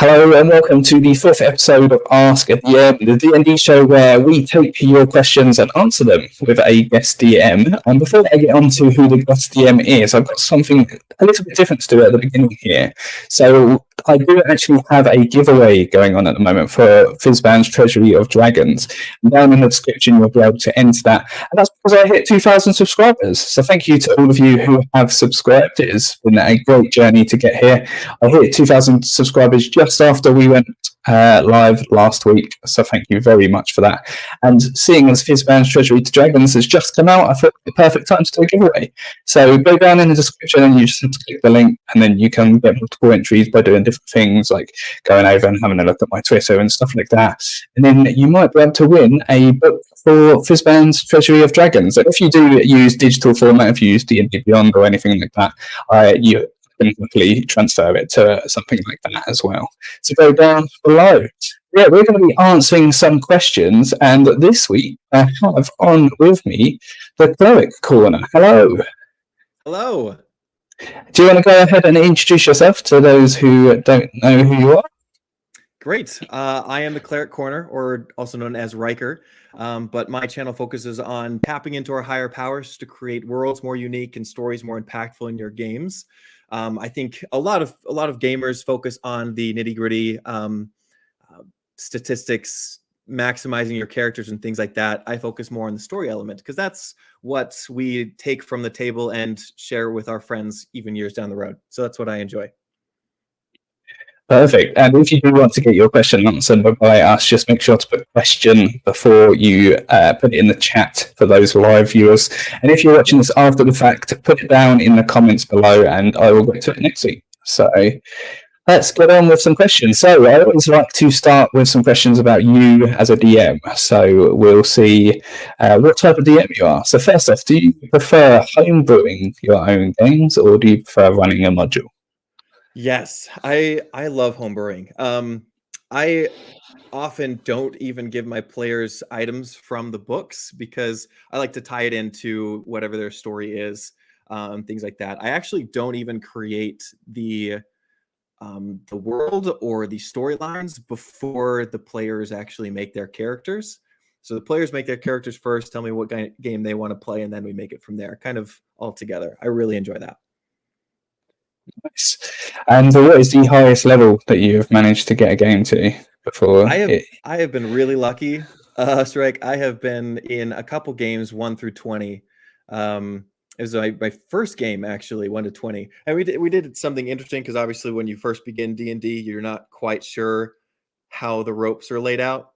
Hello and welcome to the fourth episode of Ask a DM, the D&D show where we take your questions and answer them with a guest DM. And before I get on to who the guest DM is, I've got something a little bit different to do at the beginning here. So I do actually have a giveaway going on at the moment for Fizban's Treasury of Dragons. Down in the description, you'll be able to enter that. And that's because I hit 2,000 subscribers. So thank you to all of you who have subscribed. It has been a great journey to get here. I hit 2,000 subscribers just after we went live last week. So thank you very much for that. And seeing as Fizban's Treasury to Dragons has just come out, I thought the perfect time to do a giveaway. So go down in the description and you just have to click the link, and then you can get multiple entries by doing different things like going over and having a look at my Twitter and stuff like that. And then you might be able to win a book for Fizban's Treasury of Dragons. And if you do use digital format, if you use D&D Beyond or anything like that, you can quickly transfer it to something like that as well. So go down below. Yeah, we're going to be answering some questions, and this week I have on with me the Cleric Corner. Hello. Hello. Do you want to go ahead and introduce yourself to those who don't know who you are? Great. I am the Cleric Corner, or also known as Riker, but my channel focuses on tapping into our higher powers to create worlds more unique and stories more impactful in your games. I think a lot of gamers focus on the nitty-gritty statistics, maximizing your characters and things like that. I focus more on the story element because that's what we take from the table and share with our friends even years down the road. So that's what I enjoy. Perfect. And if you do want to get your question answered by us, just make sure to put question before you put it in the chat for those live viewers. And if you're watching this after the fact, put it down in the comments below and I will get to it next week. So let's get on with some questions. So I always like to start with some questions about you as a DM. So we'll see what type of DM you are. So first off, do you prefer homebrewing your own games or do you prefer running a module? Yes, I love homebrewing. I often don't even give my players items from the books because I like to tie it into whatever their story is, things like that. I actually don't even create the world or the storylines before the players actually make their characters. So the players make their characters first, tell me what game they want to play, and then we make it from there, kind of all together. I really enjoy that. Nice. And what is the highest level that you've managed to get a game to before? I have been really lucky, Shrike. I have been in a couple games 1 through 20. It was my first game, actually, 1 to 20. And we did something interesting because obviously when you first begin D&D, you're not quite sure how the ropes are laid out.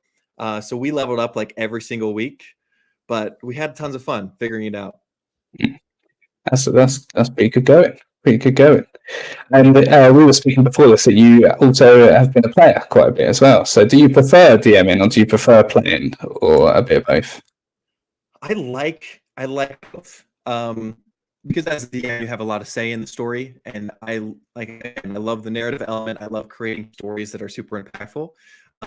So we leveled up like every single week, but we had tons of fun figuring it out. That's pretty good going. Pretty good going. And we were speaking before this that you also have been a player quite a bit as well. So do you prefer DMing or do you prefer playing, or a bit of both? I like both. Because as a DM, you have a lot of say in the story, and I love the narrative element. I love creating stories that are super impactful,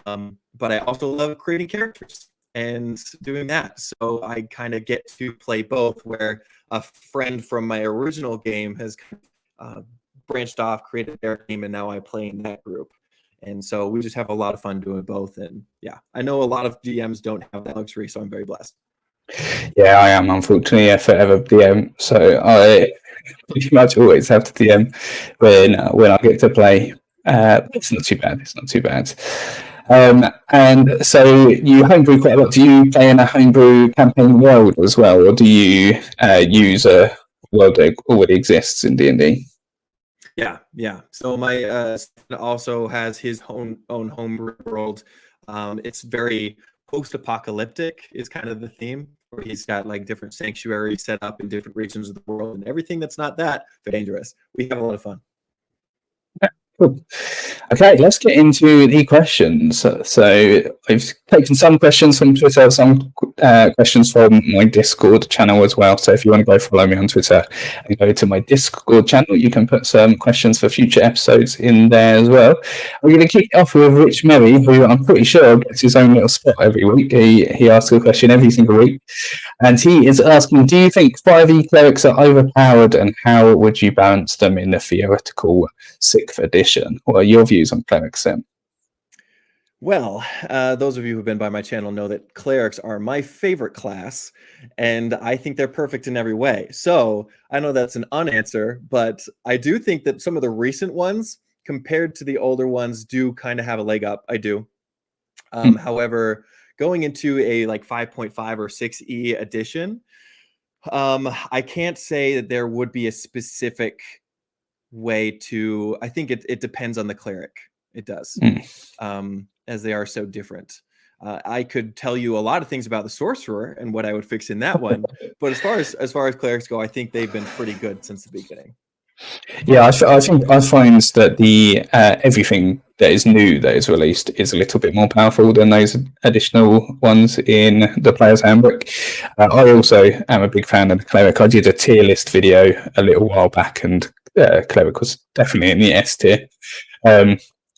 but I also love creating characters and doing that. So I kind of get to play both, where a friend from my original game has branched off, created their game, and now I play in that group. And so we just have a lot of fun doing both. And yeah, I know a lot of DMs don't have that luxury, so I'm very blessed. Yeah, I am unfortunately a forever DM, so I pretty much always have to DM when I get to play. It's not too bad. It's not too bad. And so you homebrew quite a lot. Do you play in a homebrew campaign world as well, or do you use a world that already exists in D&D? Yeah. So my also has his own homebrew world. It's very post-apocalyptic is kind of the theme, where he's got like different sanctuaries set up in different regions of the world, and everything that's not that dangerous. We have a lot of fun. Cool. Okay, let's get into the questions. So I've taken some questions from Twitter, some questions from my Discord channel as well. So if you want to go follow me on Twitter and go to my Discord channel, you can put some questions for future episodes in there as well. We're going to kick off with Rich Merry, who I'm pretty sure gets his own little spot every week. He asks a question every single week. And he is asking, do you think 5e clerics are overpowered, and how would you balance them in the theoretical 6th edition? What are your views views on clerics then? Well, those of you who've been by my channel know that clerics are my favorite class, and I think they're perfect in every way. So I know that's an unanswer, but I do think that some of the recent ones, compared to the older ones, do kind of have a leg up. I do. However, going into a like 5.5 or 6e edition, I can't say that there would be a specific way to. I think it depends on the cleric. It does. As they are so different. I could tell you a lot of things about the sorcerer and what I would fix in that one, but as far as clerics go, I think they've been pretty good since the beginning. Yeah, I think I find that the everything that is new that is released is a little bit more powerful than those additional ones in the player's handbook. I also am a big fan of the cleric. I did a tier list video a little while back, and cleric was definitely in the S tier.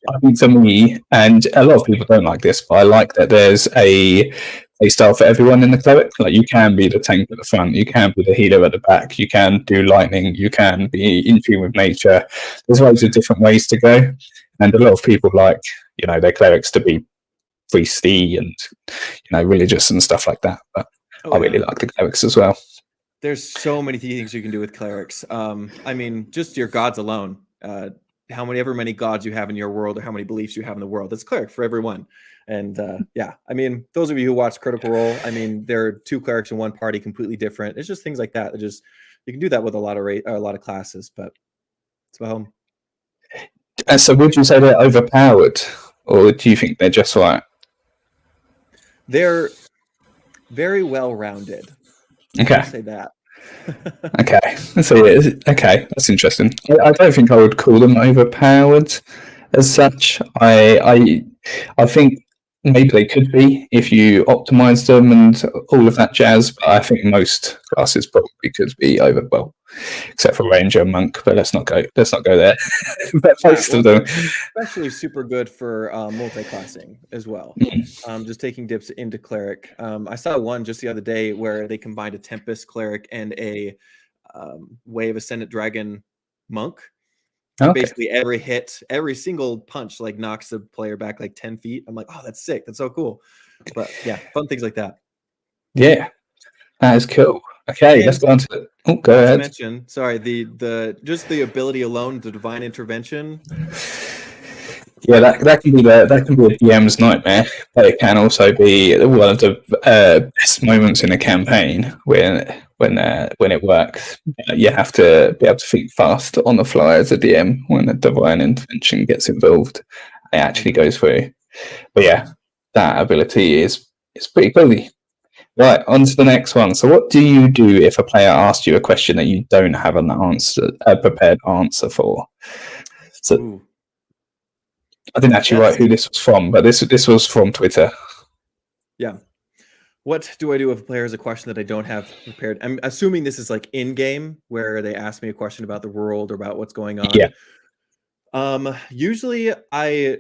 I think for me, and a lot of people don't like this, but I like that there's a style for everyone in the cleric. Like, you can be the tank at the front, you can be the healer at the back, you can do lightning, you can be in tune with nature. There's loads of different ways to go, and a lot of people like, their clerics to be priesty and religious and stuff like that. But I really like the clerics as well. There's so many things you can do with clerics. I mean, just your gods alone. However many gods you have in your world, or how many beliefs you have in the world, that's cleric for everyone. And yeah, I mean, those of you who watch Critical Role, I mean, there are two clerics in one party, completely different. It's just things like that. You can do that with a lot of classes, but it's about home. So would you say they're overpowered, or do you think they're just right? They're very well rounded. Okay. I'll say that. Okay, so okay, that's interesting. I don't think I would call them overpowered as such. I think maybe they could be if you optimize them and all of that jazz. But I think most classes probably could be except for ranger and monk. But let's not go there. But most of them, especially super good for multi-classing as well. Just taking dips into cleric. I saw one just the other day where they combined a Tempest cleric and a Wave Ascendant Dragon monk. Okay. Basically every single punch like knocks the player back like 10 feet. I'm like, oh, that's sick. That's so cool. But yeah, fun things like that. Yeah, that is cool. Okay, and let's go on to it. Oh, go ahead. Mention, sorry, the ability alone, the divine intervention. Yeah, that can be a DM's nightmare, but it can also be one of the best moments in a campaign when it works. You have to be able to think fast on the fly as a DM when the divine intervention gets involved. It actually goes through. But yeah, that ability is pretty cool. Right, on to the next one. So what do you do if a player asks you a question that you don't have a prepared answer for? So. Ooh. I didn't actually write who this was from, but this was from Twitter. Yeah. What do I do if a player has a question that I don't have prepared? I'm assuming this is like in-game where they ask me a question about the world or about what's going on. Yeah. Usually I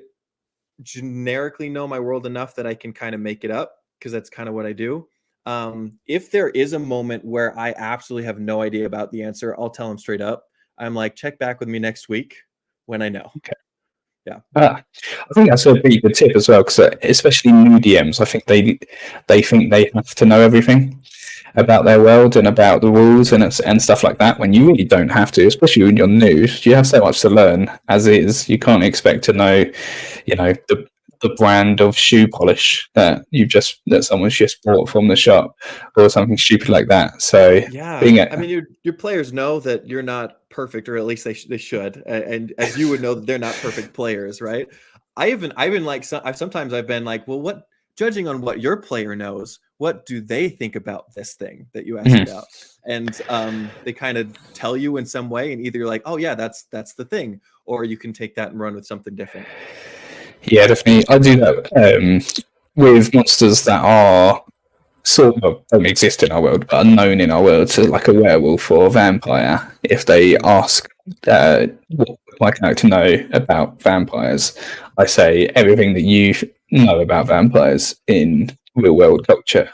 generically know my world enough that I can kind of make it up, because that's kind of what I do. If there is a moment where I absolutely have no idea about the answer, I'll tell them straight up. I'm like, check back with me next week when I know. Okay. Yeah. I think that's a pretty good tip as well, because especially new DMs, I think they think they have to know everything about their world and about the rules and stuff like that, when you really don't have to, especially when you're new. You have so much to learn as is. You can't expect to know, the brand of shoe polish that someone's just bought from the shop or something stupid like that. So yeah, I mean, your players know that you're not perfect, or at least they should, and as you would know that they're not perfect players, right? I've been like, sometimes I've been like, well, what, judging on what your player knows, what do they think about this thing that you asked about? And they kind of tell you in some way, and either you're like, oh yeah, that's the thing, or you can take that and run with something different. Yeah, definitely. I do that with monsters that are sort of don't exist in our world, but are known in our world, so like a werewolf or a vampire. If they ask what my character know about vampires, I say everything that you know about vampires in real world culture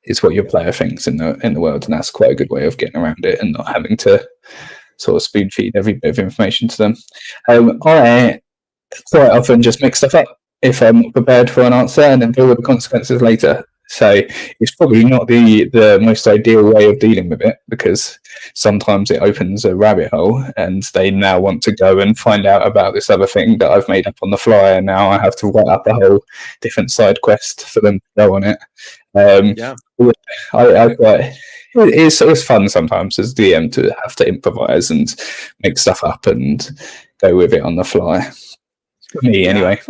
is what your player thinks in the world, and that's quite a good way of getting around it and not having to sort of spoon feed every bit of information to them. quite often just make stuff up if I'm not prepared for an answer and then deal with the consequences later. So it's probably not the most ideal way of dealing with it, because sometimes it opens a rabbit hole and they now want to go and find out about this other thing that I've made up on the fly, and now I have to write up a whole different side quest for them to go on it. Yeah. I quite it's fun sometimes as DM to have to improvise and make stuff up and go with it on the fly. For me, anyway.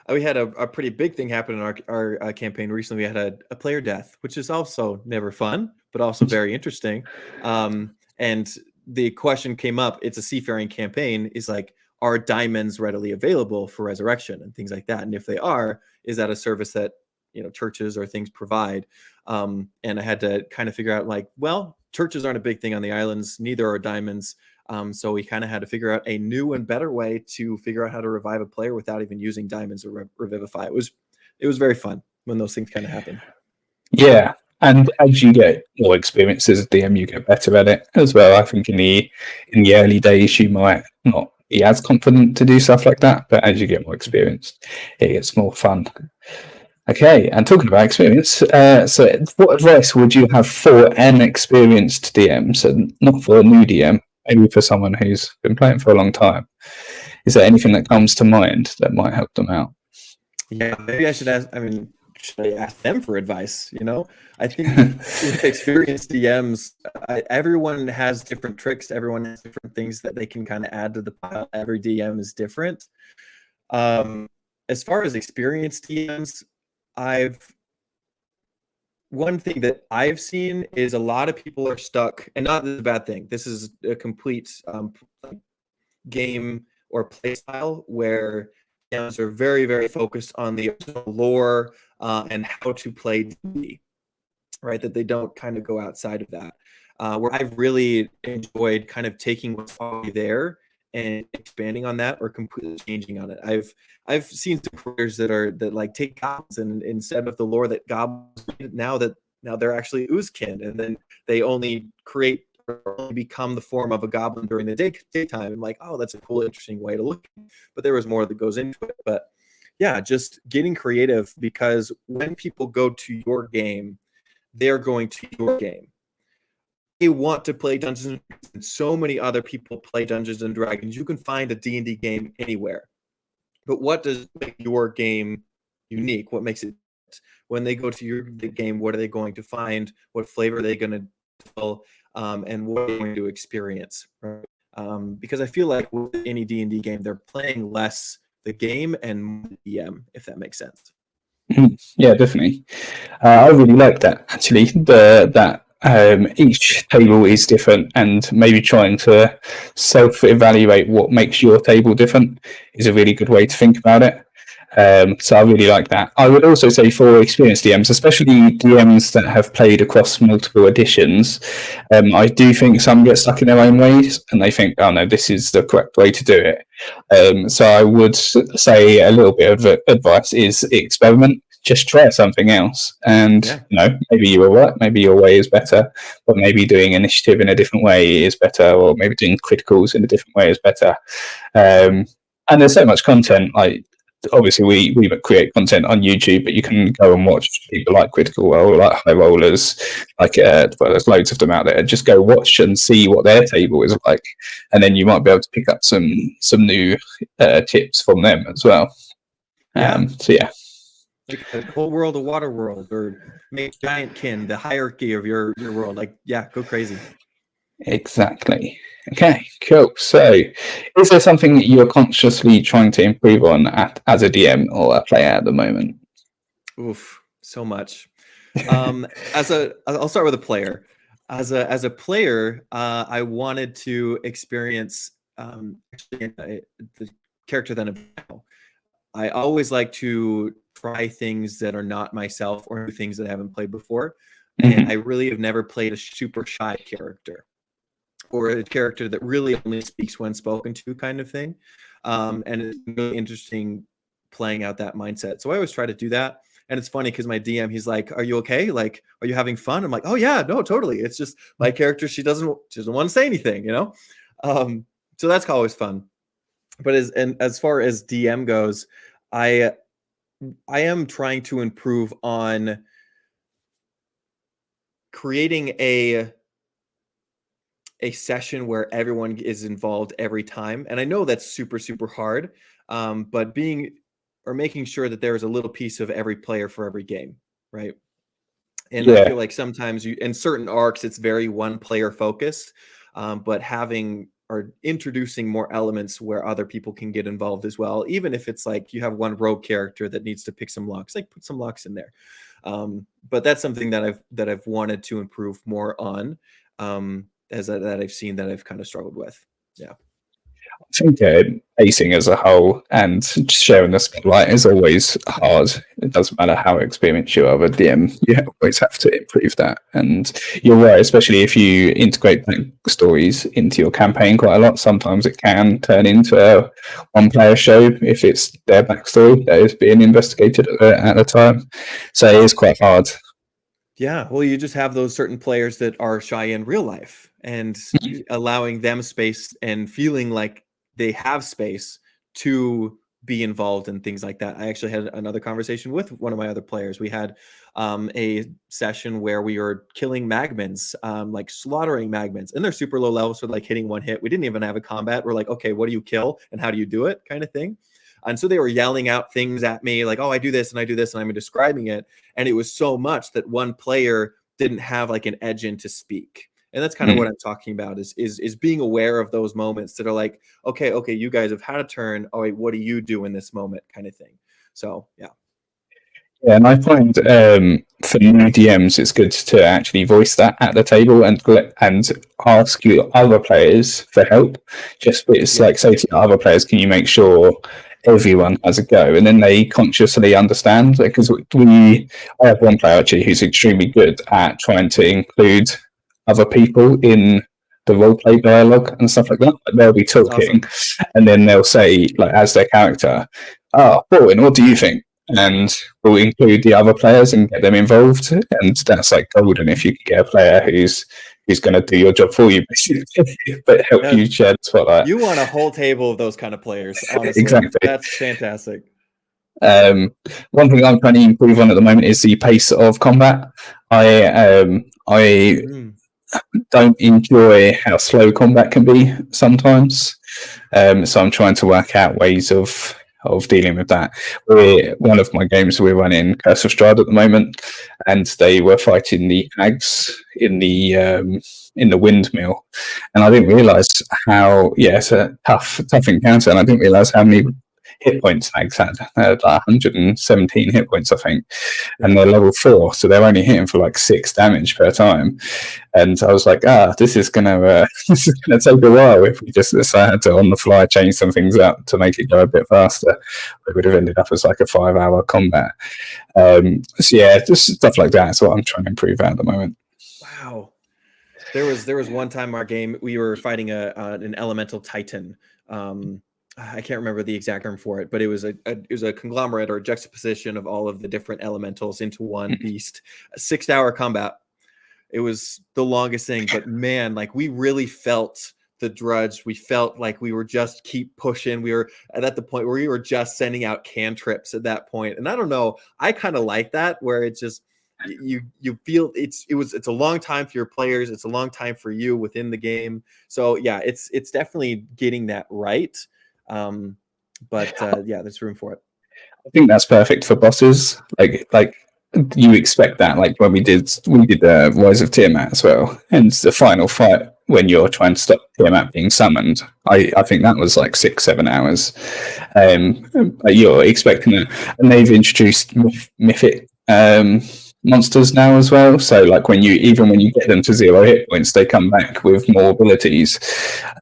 We had a pretty big thing happen in our campaign recently. We had a player death, which is also never fun, but also very interesting. And the question came up, it's a seafaring campaign, is like, are diamonds readily available for resurrection and things like that? And if they are, is that a service that, you know, churches or things provide? And I had to kind of figure out, like, well, churches aren't a big thing on the islands, neither are diamonds. So we kind of had to figure out a new and better way to figure out how to revive a player without even using diamonds or revivify. It was very fun when those things kind of happen. Yeah, and as you get more experience as a DM, you get better at it as well. I think in the early days, you might not be as confident to do stuff like that, but as you get more experience, it gets more fun. Okay, and talking about experience, so what advice would you have for an experienced DM, so not for a new DM, maybe for someone who's been playing for a long time? Is there anything that comes to mind that might help them out? Yeah, maybe I should ask. I mean, should I ask them for advice? You know, I think with experienced DMs, everyone has different tricks. Everyone has different things that they can kind of add to the pile. Every DM is different. As far as experienced DMs, one thing that I've seen is a lot of people are stuck, and not this is a bad thing. This is a complete game or play style where DMs are very, very focused on the lore and how to play D&D, right? That they don't kind of go outside of that. Where I've really enjoyed kind of taking what's already there and expanding on that or completely changing on it. I've seen some careers that like take goblins, and instead of the lore that goblins now they're actually oozkin, and then they only create or only become the form of a goblin during the daytime. I'm like, oh, that's a cool, interesting way to look at it. But there was more that goes into it. But yeah, just getting creative, because when people go to your game, they're going to your game. They want to play Dungeons and Dragons. So many other people play Dungeons and Dragons. You can find a D&D game anywhere. But what does make your game unique? What makes it, when they go to your game, what are they going to find? What flavor are they going to feel? And what are they going to experience? Right? Because I feel like with any D&D game, they're playing less the game and more the DM, if that makes sense. Yeah, definitely. I really like that, actually. Each table is different, and maybe trying to self-evaluate what makes your table different is a really good way to think about it. So I really like that. I would also say for experienced DMs, especially DMs that have played across multiple editions, I do think some get stuck in their own ways and they think, oh no, this is the correct way to do it. So I would say a little bit of advice is experiment. Just try something else, and maybe you were right, maybe your way is better, but maybe doing initiative in a different way is better, or maybe doing criticals in a different way is better. And there's so much content. Like, obviously we create content on YouTube, but you can go and watch people like Critical Role, like High Rollers, like there's loads of them out there. Just go watch and see what their table is like, and then you might be able to pick up some new tips from them as well. So yeah. Like the whole world of water world, or make Giantkin the hierarchy of your world. Like, yeah, go crazy. Exactly. Okay, cool. So is there something that you're consciously trying to improve on as a DM or a player at the moment? Oof, so much. I'll start with a player. As a player, I wanted to experience the character than a battle. I always like to try things that are not myself or new things that I haven't played before. And I really have never played a super shy character or a character that really only speaks when spoken to, kind of thing. And it's really interesting playing out that mindset. So I always try to do that. And it's funny because my DM, he's like, are you okay? Like, are you having fun? I'm like, oh yeah, no, totally. It's just my character, she doesn't want to say anything, you know? So that's always fun. But as far as DM goes, I am trying to improve on creating a session where everyone is involved every time. And I know that's super, super hard, but making sure that there is a little piece of every player for every game, right? And I feel like sometimes in certain arcs, it's very one player focused, but introducing more elements where other people can get involved as well. Even if it's like you have one rogue character that needs to pick some locks, like put some locks in there. But that's something that I've wanted to improve more on, that I've seen that I've kind of struggled with. Yeah. I think pacing as a whole and sharing the spotlight is always hard. It doesn't matter how experienced you are with DM, you always have to improve that. And you're right, especially if you integrate stories into your campaign quite a lot. Sometimes it can turn into a one-player show if it's their backstory that is being investigated at the time. So it is quite hard. Yeah, well, you just have those certain players that are shy in real life, and allowing them space and feeling like they have space to be involved in things like that. I actually had another conversation with one of my other players. We had a session where we were killing magmins, like slaughtering magmins, and they're super low level, so like hitting one hit. We didn't even have a combat. We're like, okay, what do you kill and how do you do it, kind of thing. And so they were yelling out things at me like, oh, I do this and I do this, and I'm describing it. And it was so much that one player didn't have like an edge in to speak. And that's kind of what I'm talking about is being aware of those moments that are like, okay, you guys have had a turn. Oh, wait, what do you do in this moment, kind of thing. So, yeah. Yeah, and I find for new DMs, it's good to actually voice that at the table and ask your other players for help. Like say to your other players, can you make sure everyone has a go? And then they consciously understand, because I have one player actually who's extremely good at trying to include other people in the roleplay dialogue and stuff like that. They'll be talking, and then they'll say, like, as their character, "Oh, Pauline, what do you think?" And we'll include the other players and get them involved, and that's like golden if you can get a player who's going to do your job for you, basically, but help you share the spotlight. You want a whole table of those kind of players, honestly. Exactly. That's fantastic. One thing I'm trying to improve on at the moment is the pace of combat. I don't enjoy how slow combat can be sometimes, so I'm trying to work out ways of dealing with that. One of my games, we're running Curse of Strahd at the moment, and they were fighting the hags in the windmill, and I didn't realise how it's a tough encounter, and I didn't realise how many hit points hags had. They had like 117 hit points, I think, and they're level 4, so they're only hitting for like 6 damage per time. And I was like, this is gonna take a while if we just decided to on the fly change some things up to make it go a bit faster. It would have ended up as like a 5-hour combat. So yeah, just stuff like that is what I'm trying to improve at the moment. Wow. There was one time our game we were fighting an elemental titan. I can't remember the exact term for it, but it was a conglomerate or a juxtaposition of all of the different elementals into one beast. A 6-hour combat. It was the longest thing, but man, like we really felt the drudge. We felt like we were just keep pushing. We were at the point where we were just sending out cantrips at that point. And I don't know, I kind of like that where it's just you feel it's a long time for your players. It's a long time for you within the game. So yeah, it's definitely getting that right. But there's room for it. I think that's perfect for bosses. Like you expect that. Like when we did Rise of Tiamat as well, and the final fight when you're trying to stop Tiamat being summoned. I think that was like 6-7 hours. You're expecting that, and they've introduced mythic monsters now as well. So like when you get them to 0 hit points, they come back with more abilities,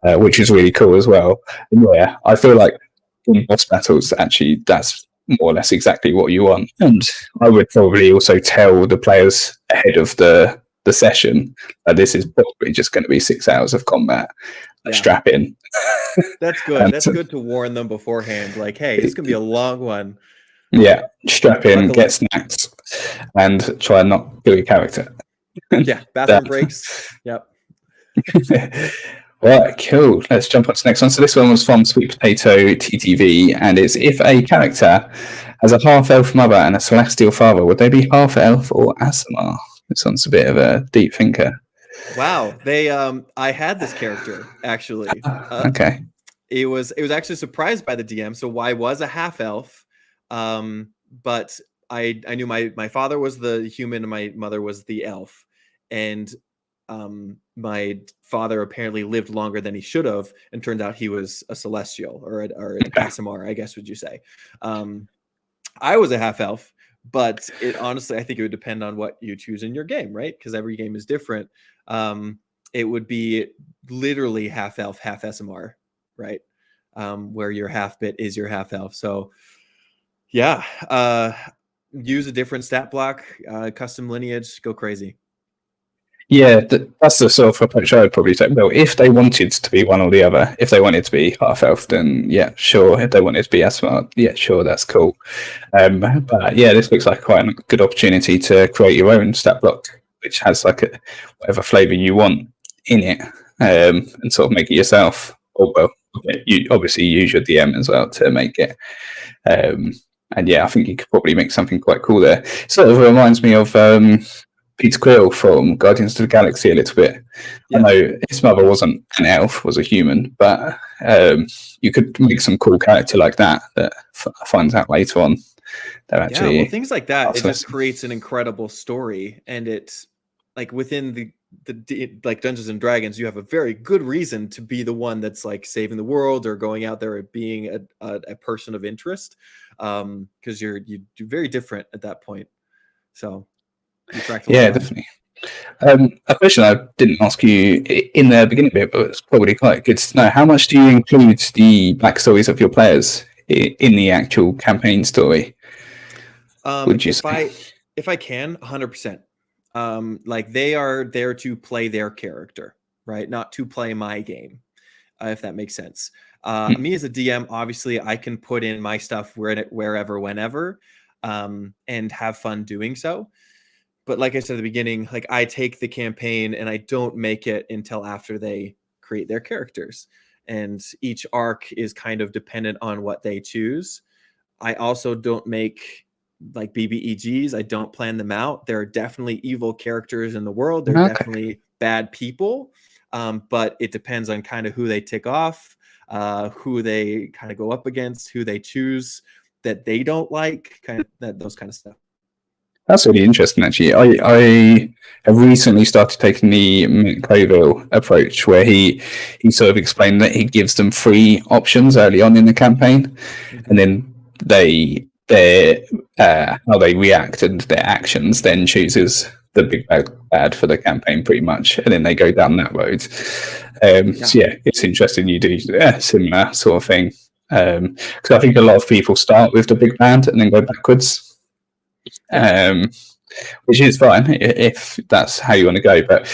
which is really cool as well. And yeah, I feel like in boss battles, actually, that's more or less exactly what you want. And I would probably also tell the players ahead of the session that this is probably just going to be 6 hours of combat. Strap in. That's good. That's good to warn them beforehand. Like, hey, it's going to be a long one. Yeah, strap in, get snacks, and try and not kill your character. Yeah, bathroom breaks. Yep. Right, cool. Let's jump on to the next one. So this one was from Sweet Potato TTV, and it's if a character has a half-elf mother and a celestial father, would they be half-elf or Aasimar? This one's a bit of a deep thinker. Wow, I had this character actually. Okay. It was actually surprised by the DM. So Y was a half elf, but I knew my father was the human and my mother was the elf, and my father apparently lived longer than he should have, and turned out he was a celestial or an Okay. Aasimar, I guess would you say. I was a half elf, but it honestly, I think it would depend on what you choose in your game, right? Because every game is different. It would be literally half elf, half SMR, right? Where your half bit is your half elf. So yeah, use a different stat block, custom lineage, go crazy. Yeah, that's the sort of approach I would probably take. Well, if they wanted to be one or the other, if they wanted to be half elf, then yeah, sure. If they wanted to be Aasimar, yeah, sure, that's cool. But yeah, this looks like quite a good opportunity to create your own stat block, which has like whatever flavor you want in it, and sort of make it yourself. Or well, you obviously use your DM as well to make it. And yeah, I think you could probably make something quite cool there. Sort of reminds me of Peter Quill from Guardians of the Galaxy a little bit. Yeah. I know his mother wasn't an elf, was a human, but you could make some cool character like that finds out later on. They're actually, yeah, well, things like that, it just awesome. creates an incredible story, and it's like within the like Dungeons and Dragons, you have a very good reason to be the one that's like saving the world or going out there and being a person of interest, because you do very different at that point. So you attract a lot Yeah, of eyes. definitely. A question I didn't ask you in the beginning bit, but it's probably quite good to know. How much do you include the backstories of your players in the actual campaign story? Would you say? If I can, 100%. Like they are there to play their character, right? Not to play my game, if that makes sense. Hmm. Me as a DM, obviously, I can put in my stuff wherever, whenever, and have fun doing so. But like I said at the beginning, like I take the campaign and I don't make it until after they create their characters. And each arc is kind of dependent on what they choose. I also don't make like BBEGs. I don't plan them out. There are definitely evil characters in the world. There are Okay. definitely bad people. But it depends on kind of who they tick off, who they kind of go up against, who they choose that they don't like, kind of those kind of stuff. That's really interesting, actually. I have recently started taking the Mick Coville approach, where he sort of explained that he gives them three options early on in the campaign, and then their how they react and their actions then chooses the big bad for the campaign, pretty much, and then they go down that road. Yeah. So yeah, it's interesting you do a similar sort of thing, because I think a lot of people start with the big bad and then go backwards. Yeah. Which is fine if that's how you want to go. But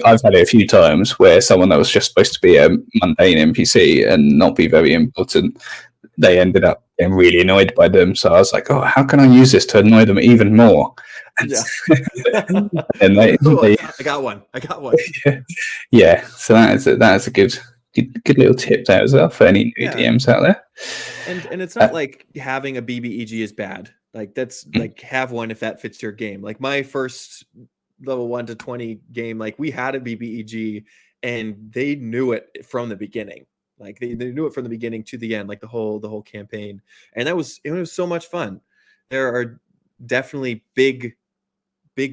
I've had it a few times where someone that was just supposed to be a mundane NPC and not be very important, they ended up getting really annoyed by them. So I was like, oh, how can I use this to annoy them even more? Yeah. And Cool. I got one. yeah. So that is a good little tip there as well for any new DMs out there. And it's not like having a BBEG is bad. Like that's like have one if that fits your game. Like my first level 1 to 20 game, like we had a BBEG and they knew it from the beginning. Like they knew it from the beginning to the end, like the whole campaign. And it was so much fun. There are definitely big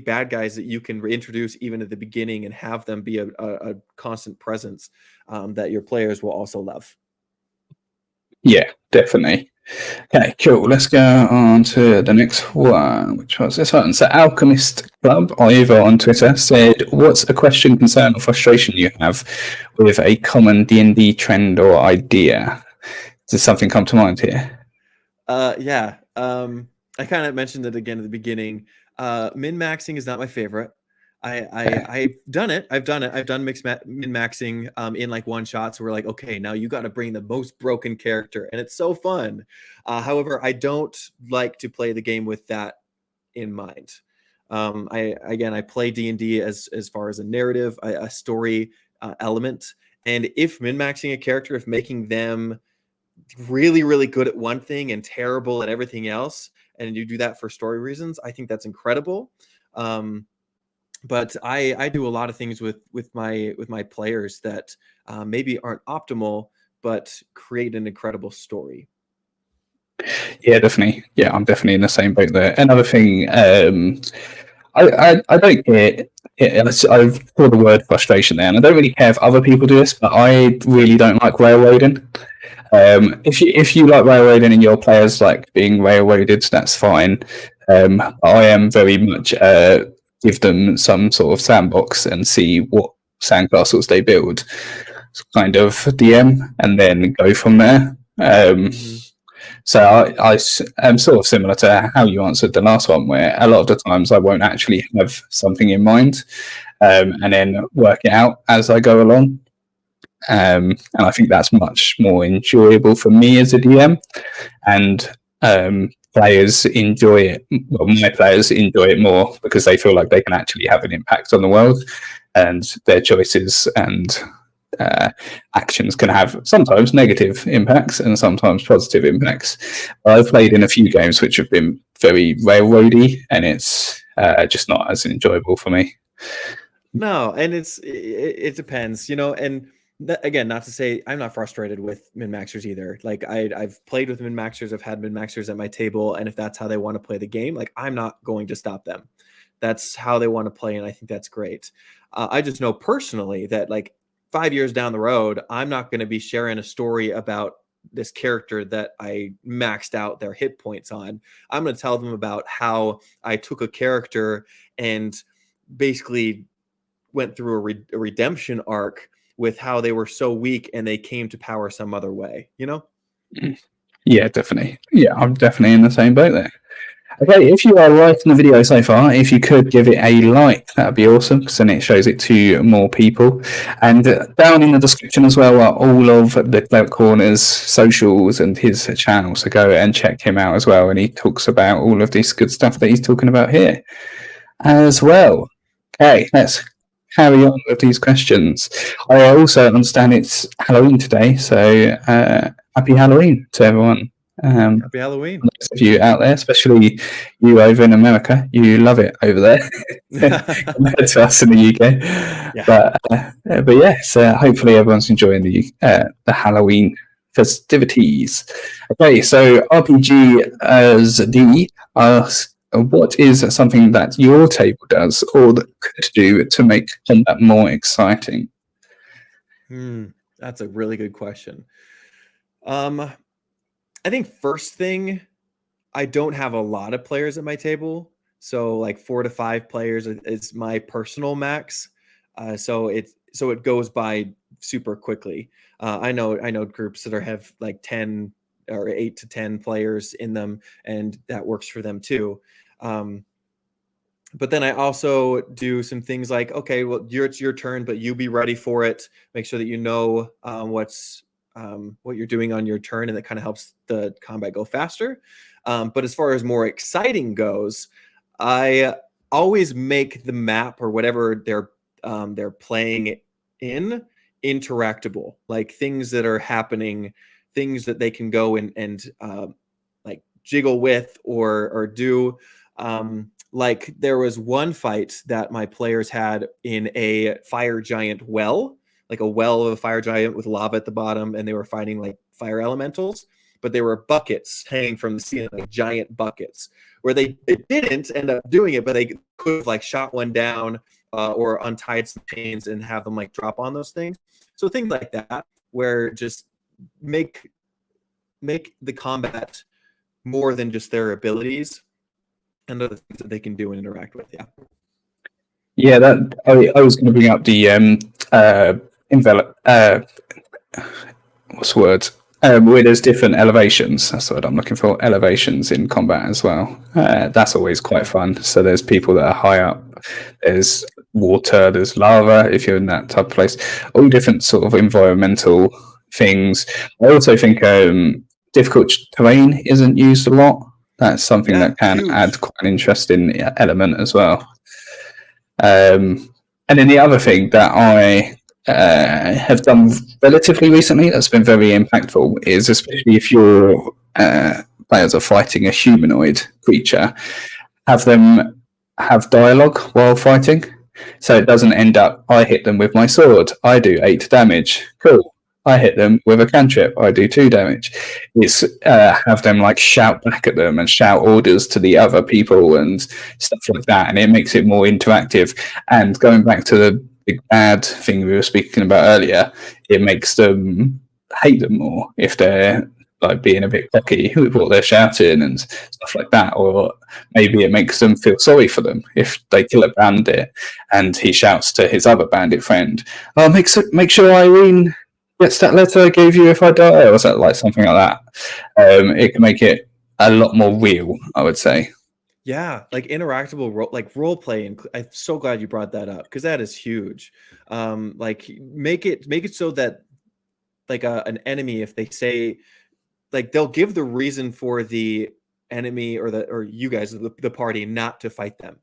bad guys that you can reintroduce even at the beginning and have them be a constant presence, that your players will also love. Yeah, definitely. Okay, cool. Let's go on to the next one, which was this one. So, Alchemist Club over on Twitter said, "What's a question, concern, or frustration you have with a common D&D trend or idea?" Does something come to mind here? Yeah. I kind of mentioned it again at the beginning. Min maxing is not my favorite. I've done it. I've done min maxing in like one shots where we're like, okay, now you got to bring the most broken character, and it's so fun. However, I don't like to play the game with that in mind. I play D&D as far as a narrative, a story element, And if min-maxing a character, if making them really, really good at one thing and terrible at everything else, and you do that for story reasons, I think that's incredible. But I do a lot of things with my players that maybe aren't optimal, but create an incredible story. Yeah, definitely. Yeah, I'm definitely in the same boat there. Another thing, I don't get it. I've called the word frustration there, and I don't really care if other people do this, but I really don't like railroading. If you like railroading and your players like being railroaded, that's fine. I am very much give them some sort of sandbox and see what sandcastles they build, kind of DM, and then go from there. So I am sort of similar to how you answered the last one, where a lot of the times I won't actually have something in mind, and then work it out as I go along. And I think that's much more enjoyable for me as a DM, and players enjoy it. Well, my players enjoy it more because they feel like they can actually have an impact on the world, and their choices and actions can have sometimes negative impacts and sometimes positive impacts. I've played in a few games which have been very railroady, and it's just not as enjoyable for me. No, and it depends, and again, not to say I'm not frustrated with min-maxers either. Like I've played with min-maxers, I've had min-maxers at my table, and if that's how they want to play the game, like I'm not going to stop them. That's how they want to play, and I think that's great. I just know personally that like 5 years down the road, I'm not going to be sharing a story about this character that I maxed out their hit points on. I'm going to tell them about how I took a character and basically went through a redemption arc with how they were so weak and they came to power some other way, Yeah, definitely. Yeah, I'm definitely in the same boat there. Okay, if you are liking the video so far, if you could give it a like, that'd be awesome, because then it shows it to more people. And down in the description as well are all of the Cleric Corner's socials and his channel, so go and check him out as well. And he talks about all of this good stuff that he's talking about here as well. Okay, let's carry on with these questions. I also understand it's Halloween today, so happy Halloween to everyone. Happy Halloween. Those of you out there, especially you over in America, you love it over there compared to us in the UK. Yeah. But yes, hopefully everyone's enjoying the Halloween festivities. Okay, so RPG as D asks, what is something that your table does or that could do to make combat more exciting? That's a really good question. I think first thing, I don't have a lot of players at my table. So like 4 to 5 players is my personal max. So it goes by super quickly. I know groups that have like 10 or 8 to 10 players in them, and that works for them too. But then I also do some things like, okay, well, it's your turn, but you be ready for it. Make sure that you know what you're doing on your turn, and that kind of helps the combat go faster. But as far as more exciting goes, I always make the map or whatever they're playing in interactable, like things that are happening, things that they can go and like jiggle with or do. Like there was one fight that my players had in a fire giant well, like a well of a fire giant with lava at the bottom, and they were fighting like fire elementals, but they were buckets hanging from the ceiling, like giant buckets, where they didn't end up doing it, but they could have like shot one down or untied some chains and have them like drop on those things. So things like that, where just make the combat more than just their abilities and other things that they can do and interact with. Yeah, that I was going to bring up the envelop. What's the word? Where there's different elevations. That's what I'm looking for. Elevations in combat as well. That's always quite fun. So there's people that are high up. There's water. There's lava. If you're in that type of place, all different sort of environmental things. I also think difficult terrain isn't used a lot. That's something that can add quite an interesting element as well. And then the other thing that I have done relatively recently that's been very impactful is, especially if your players are fighting a humanoid creature, have them have dialogue while fighting. So it doesn't end up, I hit them with my sword, I do 8 damage. Cool. I hit them with a cantrip, I do 2 damage. It's have them like shout back at them and shout orders to the other people and stuff like that. And it makes it more interactive. And going back to the big bad thing we were speaking about earlier, it makes them hate them more if they're like being a bit cocky with what they're shouting and stuff like that. Or maybe it makes them feel sorry for them if they kill a bandit and he shouts to his other bandit friend, "Oh, make sure Irene gets that letter I gave you if I die," or something like that. It can make it a lot more real, I would say. Yeah, like interactable role play, and I'm so glad you brought that up because that is huge. Like make it so that like an enemy, if they say, like, they'll give the reason for the enemy or you guys, the party, not to fight them,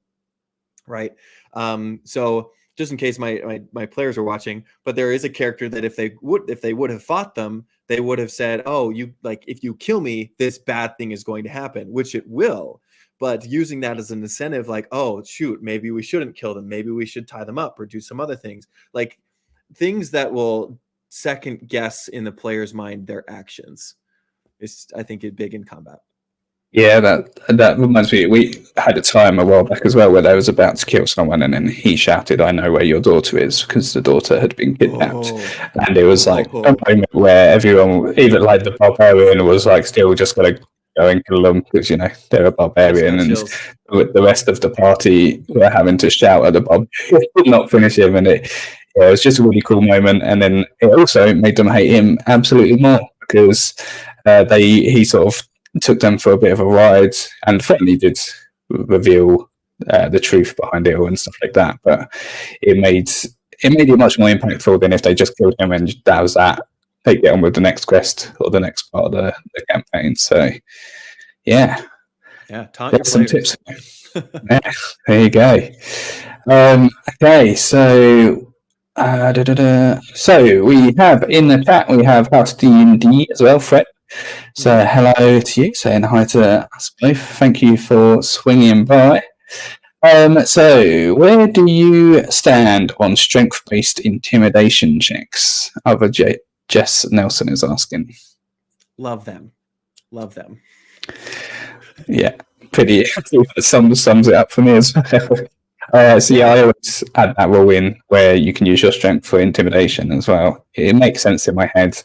right? So just in case my players are watching, but there is a character that if they would have fought them, they would have said, "Oh, you like if you kill me, this bad thing is going to happen," which it will. But using that as an incentive, like, "Oh, shoot, maybe we shouldn't kill them. Maybe we should tie them up or do some other things," like things that will second guess in the player's mind their actions. Is, I think, big in combat. Yeah, that reminds me. We had a time a while back as well where they was about to kill someone, and then he shouted, "I know where your daughter is," because the daughter had been kidnapped, and it was like a moment where everyone, even like the barbarian, was like still just gonna go and kill them because they're a barbarian, and the rest of the party were having to shout at the barbarian, not finish him, and it was just a really cool moment, and then it also made them hate him absolutely more because he sort of took them for a bit of a ride and finally did reveal the truth behind it all and stuff like that. But it made it much more impactful than if they just killed him and that was that. They get on with the next quest or the next part of the campaign. So yeah, taunt your some players. tips. Yeah, there you go. Okay, so so we have in the chat we have how to D&D as well, Fred. So hello to you, saying hi to us both. Thank you for swinging by. So where do you stand on strength-based intimidation checks? Other Jess Nelson is asking. Love them. Yeah, pretty. Sums it up for me as well. So yeah, I always add that rule in where you can use your strength for intimidation as well. It makes sense in my head.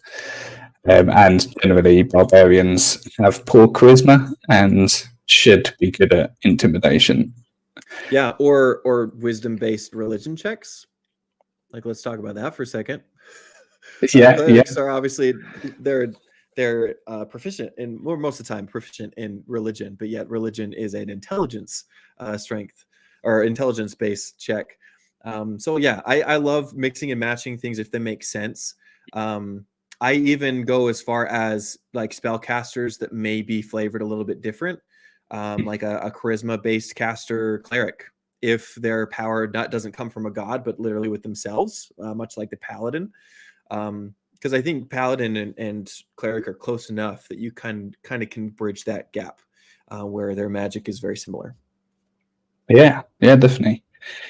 And generally, barbarians have poor charisma and should be good at intimidation. Yeah, or wisdom-based religion checks. Like, let's talk about that for a second. Clerics are obviously they're proficient in, well, most of the time proficient in religion, but yet religion is an intelligence strength or intelligence-based check. So yeah, I love mixing and matching things if they make sense. I even go as far as like spellcasters that may be flavored a little bit different, like a charisma-based caster cleric, if their power doesn't come from a god, but literally with themselves, much like the paladin. Because I think paladin and cleric are close enough that you kind of can bridge that gap where their magic is very similar. Yeah, definitely.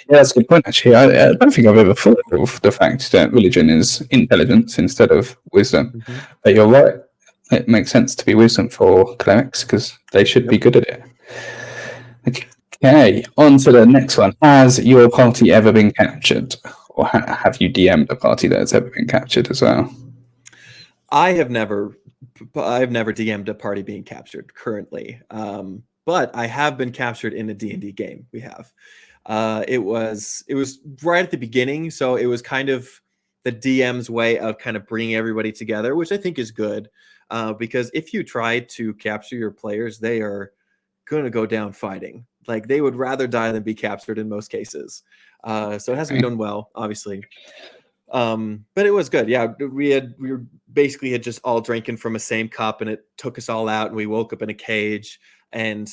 Yeah, that's a good point, actually. I don't think I've ever thought of the fact that religion is intelligence instead of wisdom. But you're right. It makes sense to be wisdom for clerics because they should be good at it. Okay, on to the next one. Has your party ever been captured? Or have you DM'd a party that has ever been captured as well? I've never DM'd a party being captured currently. But I have been captured in a D&D game. We have. It was right at the beginning, so it was kind of the DM's way of kind of bringing everybody together, which I think is good, because if you try to capture your players, they are going to go down fighting. Like, they would rather die than be captured in most cases. So it hasn't been done well, obviously. But it was good. Yeah, we basically had just all drinking from a same cup, and it took us all out, and we woke up in a cage. And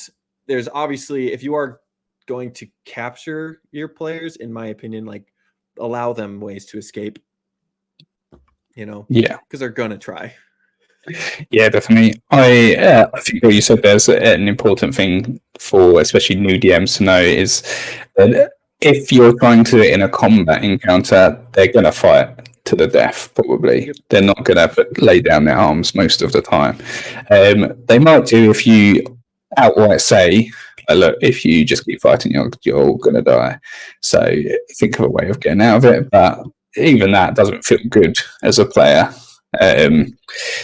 there's obviously, if you are going to capture your players, in my opinion, like, allow them ways to escape. Yeah. because they're gonna try. Yeah, definitely. I think what you said there's an important thing for especially new DMs to know is that if you're trying to do it in a combat encounter, they're going to fight to the death, probably. Yep. They're not going to lay down their arms most of the time. They might do if you outright say, look, if you just keep fighting, you're going to die. So think of a way of getting out of it. But even that doesn't feel good as a player.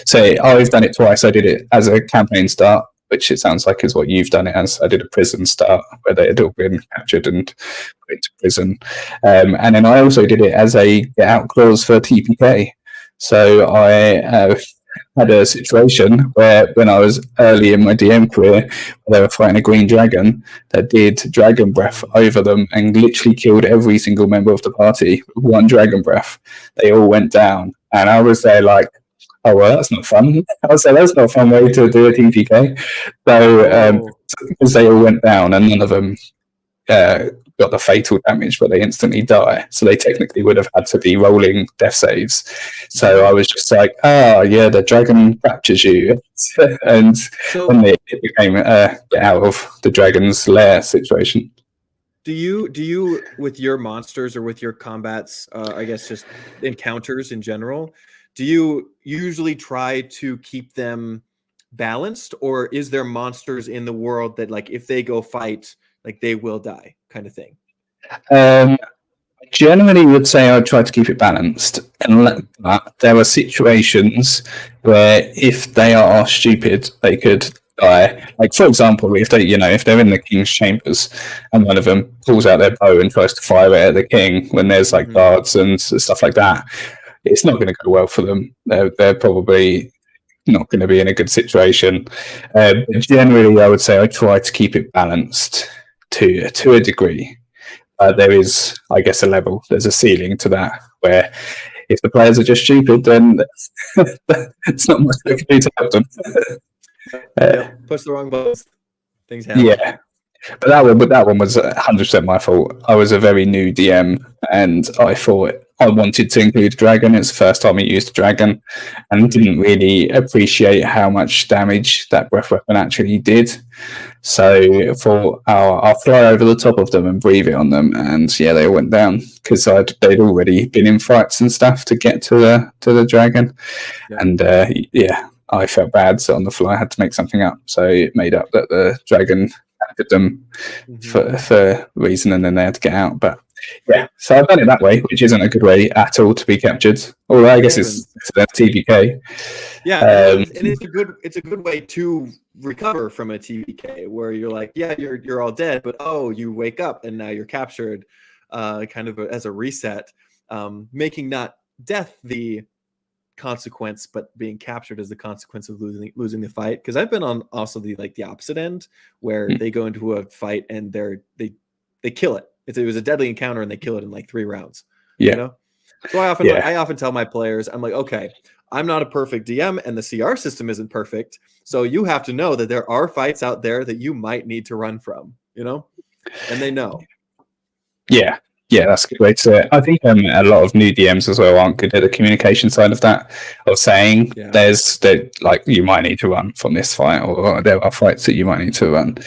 So I've done it twice. I did it as a campaign start, which it sounds like is what you've done it as. I did a prison start where they had all been captured and put into prison. And then I also did it as a get out clause for TPK. So I had a situation where when I was early in my DM career, they were fighting a green dragon that did dragon breath over them and literally killed every single member of the party with one dragon breath. They all went down. And I was there like, oh, well, that's not fun. I was like, that's not a fun way to do a TPK. So, because they all went down and none of them got the fatal damage, but they instantly die. So they technically would have had to be rolling death saves. So I was just like, the dragon captures you. And then it became get out of the dragon's lair situation. Do you with your monsters or with your combats, I guess just encounters in general, do you usually try to keep them balanced, or is there monsters in the world that like if they go fight, like they will die kind of thing? Generally would say I'd try to keep it balanced, and there are situations where if they are stupid, they could die. Like for example, if they're in the king's chambers and one of them pulls out their bow and tries to fire it at the king when there's like guards and stuff like that, it's not going to go well for them. They're probably not going to be in a good situation. But generally, I would say I try to keep it balanced to a degree. There is, I guess, a level. There's a ceiling to that where if the players are just stupid, then it's not much they can do to help them. Push the wrong buttons. Things happen. Yeah. But that one was 100% my fault. I was a very new DM, and I thought I wanted to include a dragon. It's the first time I used a dragon, and didn't really appreciate how much damage that breath weapon actually did. So for I'll fly over the top of them and breathe it on them, and they all went down because they'd already been in fights and stuff to get to the dragon, and I felt bad. So on the fly, I had to make something up. So it made up that the dragon captured them for a reason, and then they had to get out. But so I've done it that way, which isn't a good way at all to be captured. Although I guess it's a TPK. Yeah, and it's a good way to recover from a TPK where you're like, you're all dead, but you wake up and now you're captured, kind of as a reset, making not death the consequence, but being captured as the consequence of losing the fight. Because I've been on also the opposite end where they go into a fight and they kill it. It was a deadly encounter and they kill it in like 3 rounds. So I often tell my players, I'm like, okay, I'm not a perfect DM and the CR system isn't perfect, so you have to know that there are fights out there that you might need to run from, and they know. Yeah, that's a good way to say it. I think a lot of new DMs as well aren't good at the communication side of that, of saying you might need to run from this fight, or there are fights that you might need to run.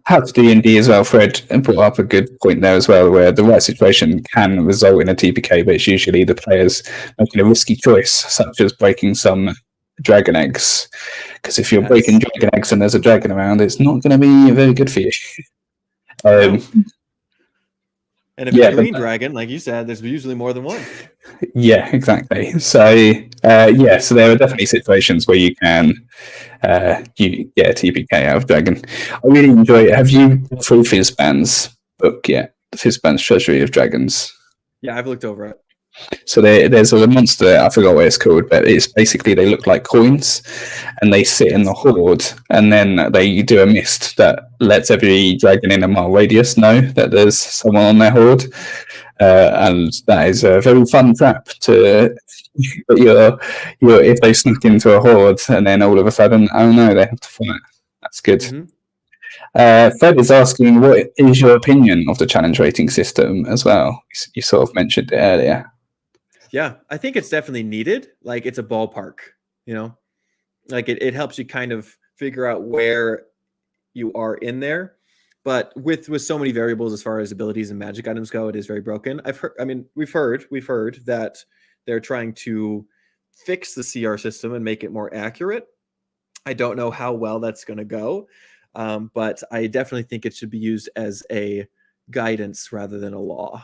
How to D&D as well, Fred brought up a good point there as well, where the right situation can result in a TPK, but it's usually the players making a risky choice, such as breaking some dragon eggs. Because if you're breaking dragon eggs and there's a dragon around, it's not going to be very good for you. And if it's a green dragon, like you said, there's usually more than one. Yeah, exactly. So, so there are definitely situations where you can you get a TPK out of dragon. I really enjoy it. Have you read through Fizban's book yet? Fizban's Treasury of Dragons. Yeah, I've looked over it. So there's a monster, I forgot what it's called, but it's basically they look like coins and they sit in the hoard, and then they do a mist that lets every dragon in a mile radius know that there's someone on their hoard. And that is a very fun trap to if they snuck into a hoard and then all of a sudden, oh no, they have to fight. That's good. Fred is asking, what is your opinion of the challenge rating system as well? You sort of mentioned it earlier. Yeah, I think it's definitely needed. Like it's a ballpark, you know, like it helps you kind of figure out where you are in there. But with so many variables as far as abilities and magic items go, it is very broken. I've heard, I mean, we've heard that they're trying to fix the CR system and make it more accurate. I don't know how well that's going to go, but I definitely think it should be used as a guidance rather than a law.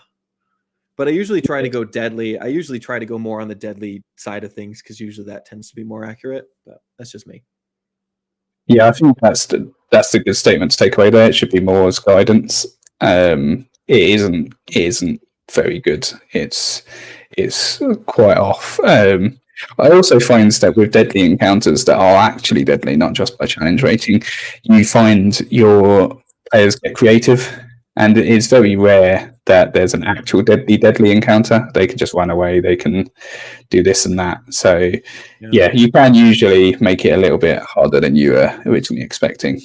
But I usually try to go deadly. I usually try to go more on the deadly side of things because usually that tends to be more accurate. But that's just me. Yeah, I think that's the good statement to take away there. It should be more as guidance. It isn't very good. It's quite off. I also find that with deadly encounters that are actually deadly, not just by challenge rating, you find your players get creative, and it is very rare that there's an actual deadly encounter. They can just run away. They can do this and that. So yeah, you can usually make it a little bit harder than you were originally expecting.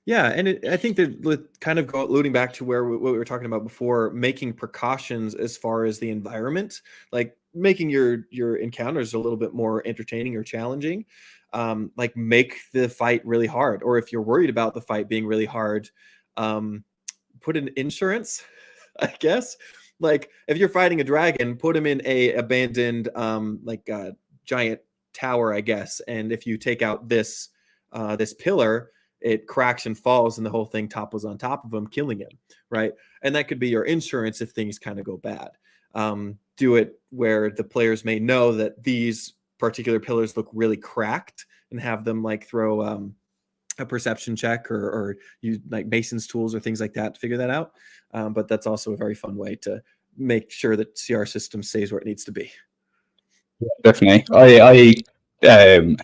Yeah, and I think that with kind of alluding back to what we were talking about before, making precautions as far as the environment, like making your encounters a little bit more entertaining or challenging, like make the fight really hard. Or if you're worried about the fight being really hard, put in insurance, I guess. Like if you're fighting a dragon, put him in a abandoned giant tower, I guess. And if you take out this pillar, it cracks and falls and the whole thing topples on top of him, killing him, right? And that could be your insurance if things kind of go bad. Do it where the players may know that these particular pillars look really cracked and have them like throw a perception check or use like Mason's tools or things like that to figure that out. But that's also a very fun way to make sure that CR system stays where it needs to be. Definitely. I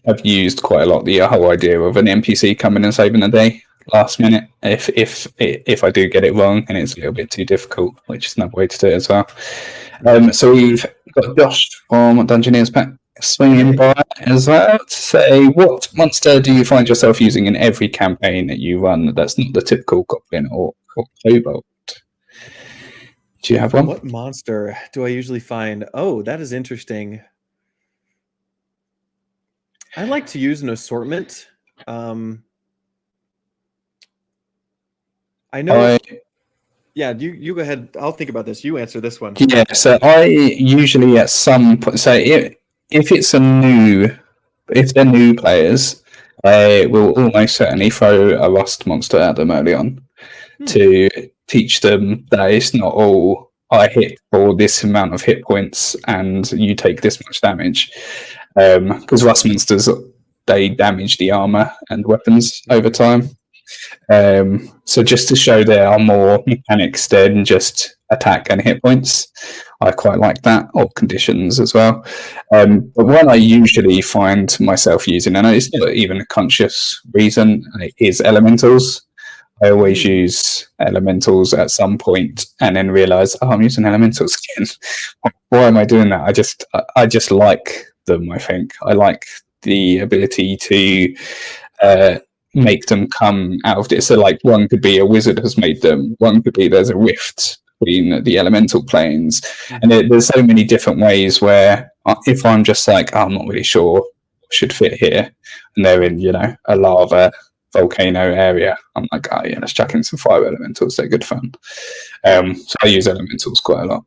have used quite a lot the whole idea of an NPC coming and saving the day last minute if I do get it wrong and it's a little bit too difficult, which is another way to do it as well. So we've got Josh from Dungeoneers Pack swinging by as well to say, what monster do you find yourself using in every campaign that you run that's not the typical goblin or kobold? Do you have one? What monster do I usually find? Oh, that is interesting. I like to use an assortment. I know. Yeah, you go ahead. I'll think about this. You answer this one. Yeah, so I usually at some point, so if they're new players, I will almost certainly throw a rust monster at them early on to teach them that it's not all I hit for this amount of hit points and you take this much damage. Because rust monsters, they damage the armor and weapons over time. So just to show there are more mechanics than just attack and hit points, I quite like that, or conditions as well. But one I usually find myself using, and it's not even a conscious reason, is elementals. I always use elementals at some point and then realize, oh, I'm using elementals again. Why am I doing that? I just like them, I think. I like the ability to make them come out of it. So like one could be a wizard has made them, one could be there's a rift between the elemental planes. And there's so many different ways where if I'm just like, oh, I'm not really sure what should fit here, and they're in, a lava volcano area, I'm like, oh yeah, let's chuck in some fire elementals, they're good fun. So I use elementals quite a lot.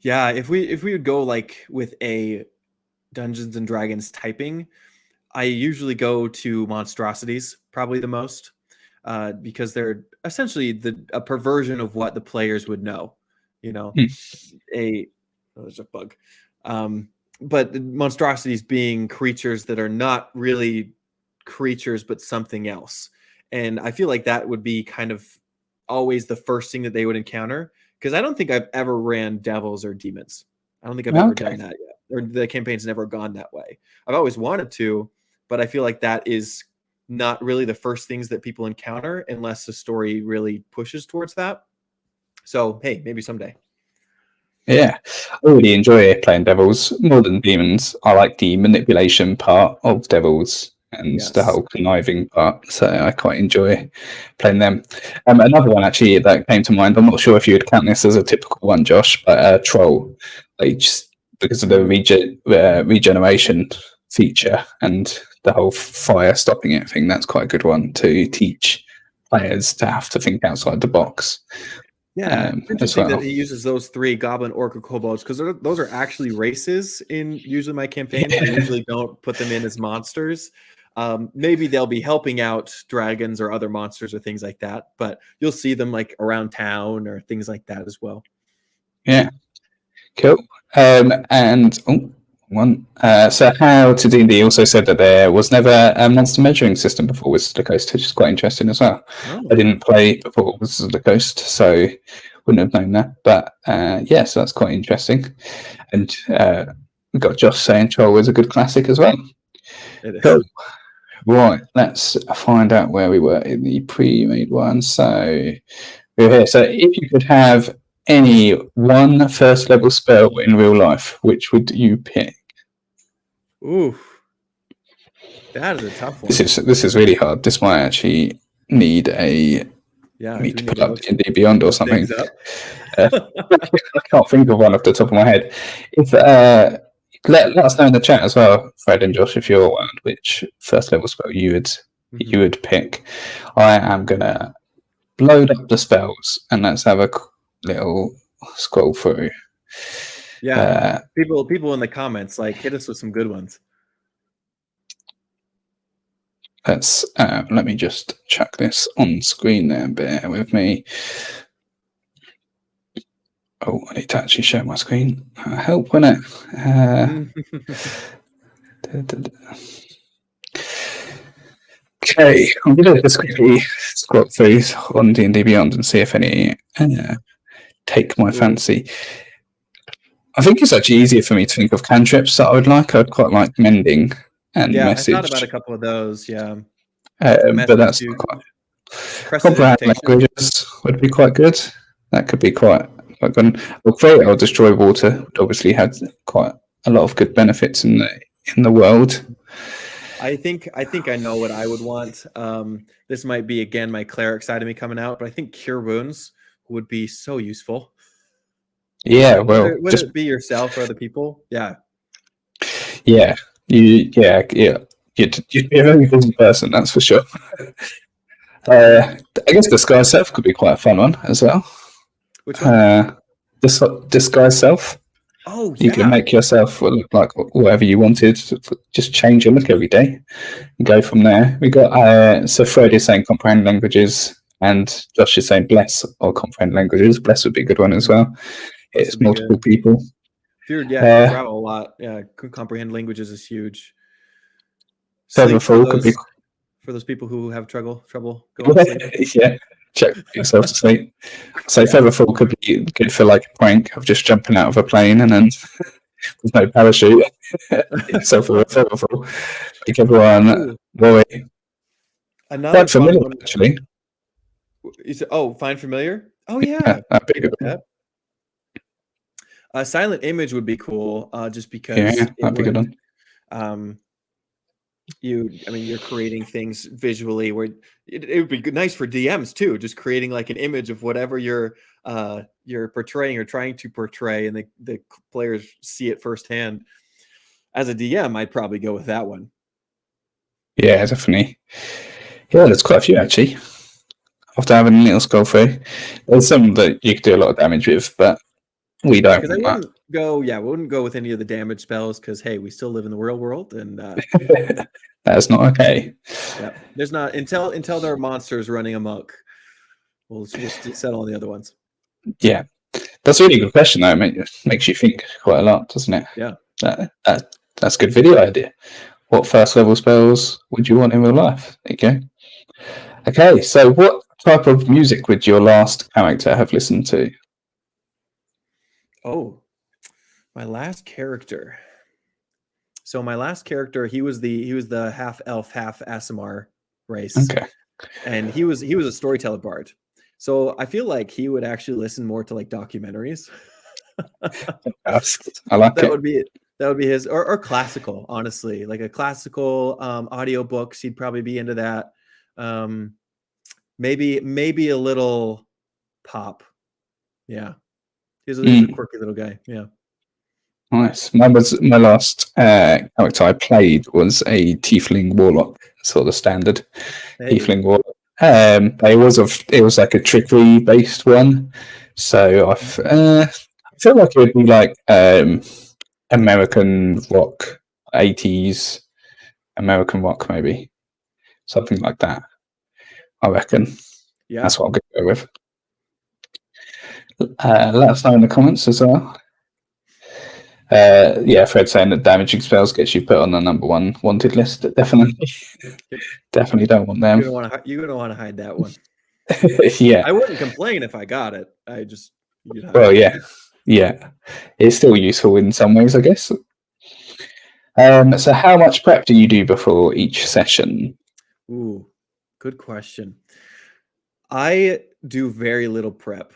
Yeah, if we would go like with a Dungeons and Dragons typing, I usually go to monstrosities, probably the most, because they're essentially a perversion of what the players would know. There's a bug. But the monstrosities being creatures that are not really creatures, but something else. And I feel like that would be kind of always the first thing that they would encounter, because I don't think I've ever ran devils or demons. I don't think I've ever done that yet, or the campaign's never gone that way. I've always wanted to, but I feel like that is not really the first things that people encounter unless the story really pushes towards that. So, hey, maybe someday. Yeah, I really enjoy playing devils more than demons. I like the manipulation part of devils and Yes. the whole conniving part. So I quite enjoy playing them. Another one actually that came to mind. I'm not sure if you would count this as a typical one, Josh, but Troll, like just because of the regeneration feature and the whole fire stopping it thing. That's quite a good one to teach players to have to think outside the box. Yeah, it's As interesting well. that he uses those 3 goblin, orc, or kobolds, because those are actually races in usually my campaigns. I usually don't put them in as monsters. Maybe they'll be helping out dragons or other monsters or things like that, but you'll see them like around town or things like that as well. Yeah, cool. And so how to D&D also said that there was never a monster measuring system before Wizards of the Coast, which is quite interesting as well. Oh. I didn't play before Wizards of the Coast, so wouldn't have known that. But yeah, so that's quite interesting. And we got Josh saying Troll is a good classic as well. It is. Cool. Right, let's find out where we were in the pre-made one. So we're here. So if you could have any one first level spell in real life, which would you pick? Ooh, that is a tough one. This is really hard. This might actually need to put up D&D Beyond or something. I can't think of one off the top of my head. If let us know in the chat as well, Fred and Josh, if you're around, which first level spell you would pick. I am gonna load up the spells and let's have a little scroll through. Yeah, people in the comments hit us with some good ones. Let me just chuck this on screen there. Bear with me. Oh, I need to actually share my screen. Help, wouldn't it? Okay, I'm going to just quickly scroll through on D&D Beyond and see if any take my fancy. I think it's actually easier for me to think of cantrips that I would like. I'd quite like mending and message. I thought about a couple of those. Yeah, but that's quite. Comprehend languages would be quite good. That could be quite good. Well, create or destroy water would obviously have quite a lot of good benefits in the world. I think I know what I would want. This might be again my cleric side of me coming out, but I think cure wounds would be so useful. Yeah, well, would it be yourself or other people? Yeah. Yeah, you'd be a very busy person, that's for sure. I guess disguise self could be quite a fun one as well. Which one? Disguise self. Oh, you can make yourself look like whatever you wanted. Just change your look every day and go from there. We got so Fred is saying comprehend languages, and Josh is saying bless or comprehend languages. Bless would be a good one as well. It's multiple people. If you travel a lot, comprehend languages is huge. Sleep for those people who have trouble going to sleep. Yeah. Check yourself to sleep. So Featherfall could be good for like a prank of just jumping out of a plane and then there's no parachute. So for a Featherfall, make everyone worry. Another familiar one, actually. Find familiar? Oh yeah. That'd be good. Silent image would be cool, just because that'd be good one. You're creating things visually where it would be nice for DMs too, just creating like an image of whatever you're portraying or trying to portray, and the players see it firsthand. As a DM, I'd probably go with that one. Yeah, definitely. Yeah, there's quite a few actually. After having a little scroll through, there's some that you could do a lot of damage with, but we don't. Because I wouldn't go with any of the damage spells, because hey, we still live in the real world, and that's not okay. Yeah, there's not until there are monsters running amok. We'll settle on the other ones. Yeah, that's a really good question though. It makes you think quite a lot, doesn't it? Yeah, that's a good video idea. What first level spells would you want in real life? There you go. Okay, so what type of music would your last character have listened to? Oh, my last character. So my last character, he was the half elf, half Aasimar race. Okay. And he was a storyteller bard. So I feel like he would actually listen more to like documentaries. I like that it. would be That would be his, or classical, honestly, like a classical audiobooks. He'd probably be into that. Maybe a little pop. Yeah. He's a quirky little guy. Yeah. Nice. My last character I played was a tiefling warlock, sort of standard Hey. tiefling warlock. But it was like a trickery based one, so I feel like it would be like American rock, 80s American rock, maybe something like that. I reckon Yeah. that's what I'm going to go with. Let us know in the comments as well. Yeah, Fred saying that damaging spells gets you put on the number one wanted list. Definitely, definitely don't want them. You're gonna want to hide that one. Yeah, I wouldn't complain if I got it. Well, yeah, it's still useful in some ways, I guess. So how much prep do you do before each session? Ooh, good question. I do very little prep.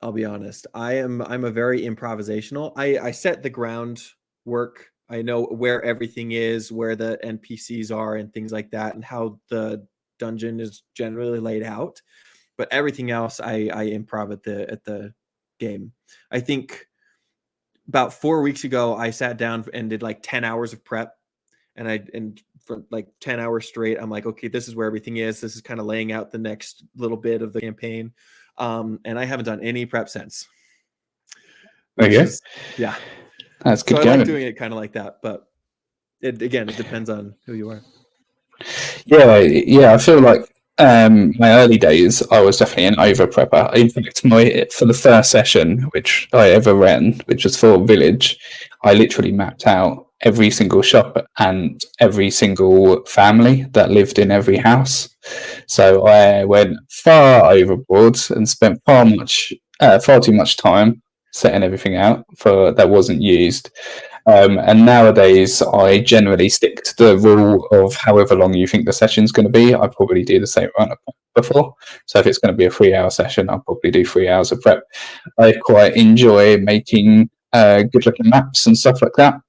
I'll be honest. I'm a very improvisational. I set the groundwork. I know where everything is, where the NPCs are, and things like that, and how the dungeon is generally laid out. But everything else, I improv at the game. I think about 4 weeks ago, I sat down and did like 10 hours of prep, and for like 10 hours straight, I'm like, okay, this is where everything is. This is kind of laying out the next little bit of the campaign. And I haven't done any prep since. Okay. Yeah. That's good. So I like doing it kind of like that, but it depends on who you are. Yeah. I feel like my early days, I was definitely an over prepper. In fact, for the first session which I ever ran, which was for Village, I literally mapped out every single shop and every single family that lived in every house. So I went far overboard and spent far too much time setting everything out for that wasn't used. And nowadays, I generally stick to the rule of however long you think the session's going to be. I probably do the same amount of prep before. So if it's going to be a 3-hour session, I'll probably do 3 hours of prep. I quite enjoy making good-looking maps and stuff like that.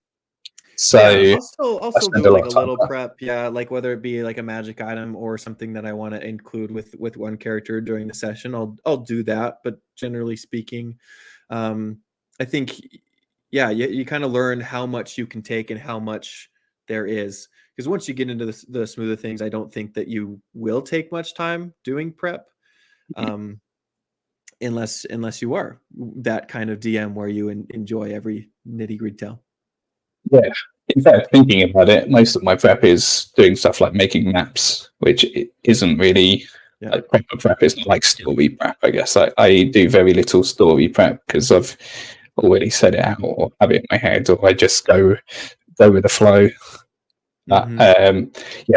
So yeah, I'll still do like a little time. prep. Yeah, like whether it be like a magic item or something that I want to include with one character during the session, I'll do that. But generally speaking, I think you kind of learn how much you can take and how much there is. Because once you get into the smoother things, I don't think that you will take much time doing prep, unless you are that kind of DM where you enjoy every nitty gritty detail. Yeah. In fact, thinking about it, most of my prep is doing stuff like making maps, which isn't really like proper prep. It's not like story prep, I guess. I do very little story prep because I've already set it out or have it in my head, or I just go with the flow. But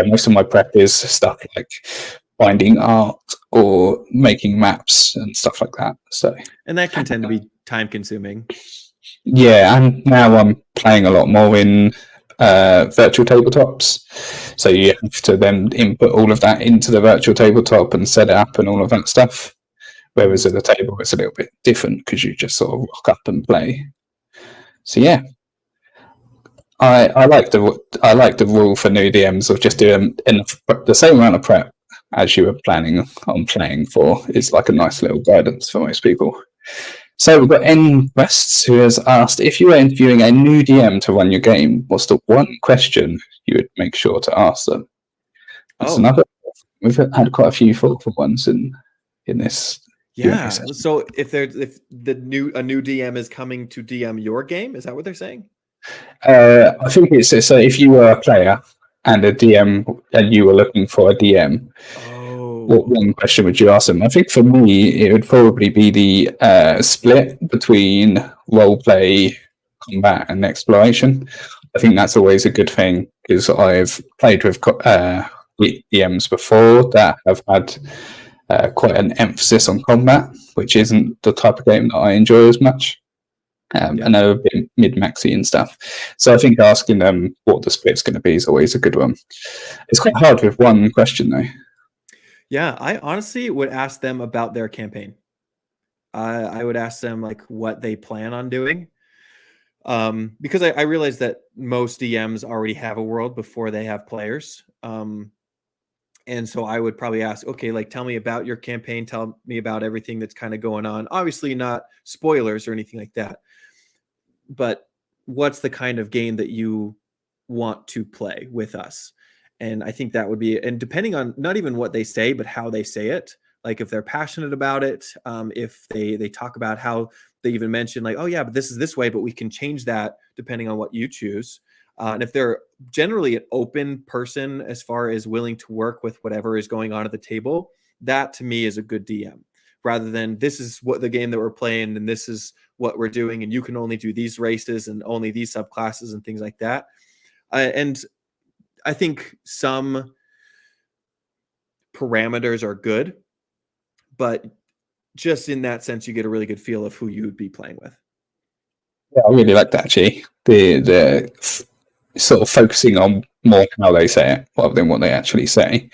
most of my prep is stuff like finding art or making maps and stuff like that. So, and that can tend to be time consuming. Yeah, and now I'm playing a lot more in virtual tabletops. So you have to then input all of that into the virtual tabletop and set it up and all of that stuff. Whereas at the table, it's a little bit different because you just sort of rock up and play. So yeah, I like the rule for new DMs of just doing the same amount of prep as you were planning on playing for is like a nice little guidance for most people. So we've got N Wests who has asked, if you were interviewing a new DM to run your game, what's the one question you would make sure to ask them? That's another. We've had quite a few thoughtful ones in this. Yeah. So if a new DM is coming to DM your game, is that what they're saying? I think it's so if you were a player and a DM and you were looking for a DM, what one question would you ask them? I think for me, it would probably be the split between role play, combat, and exploration. I think that's always a good thing because I've played with DMs before that have had quite an emphasis on combat, which isn't the type of game that I enjoy as much. And they're a bit mid-maxy and stuff. So I think asking them what the split's going to be is always a good one. It's quite hard with one question, though. Yeah, I honestly would ask them about their campaign. I would ask them like what they plan on doing. Because I realize that most DMs already have a world before they have players. And so I would probably ask, okay, like, tell me about your campaign. Tell me about everything that's kind of going on. Obviously not spoilers or anything like that, but what's the kind of game that you want to play with us? And I think that would be, and depending on not even what they say, but how they say it, like if they're passionate about it, if they talk about how they even mention like, oh yeah, but this is this way, but we can change that depending on what you choose. And if they're generally an open person as far as willing to work with whatever is going on at the table, that to me is a good DM, rather than this is what the game that we're playing and this is what we're doing and you can only do these races and only these subclasses and things like that. And I think some parameters are good, but just in that sense, you get a really good feel of who you would be playing with. Yeah, I really like that actually. The sort of focusing on more how they say it rather than what they actually say.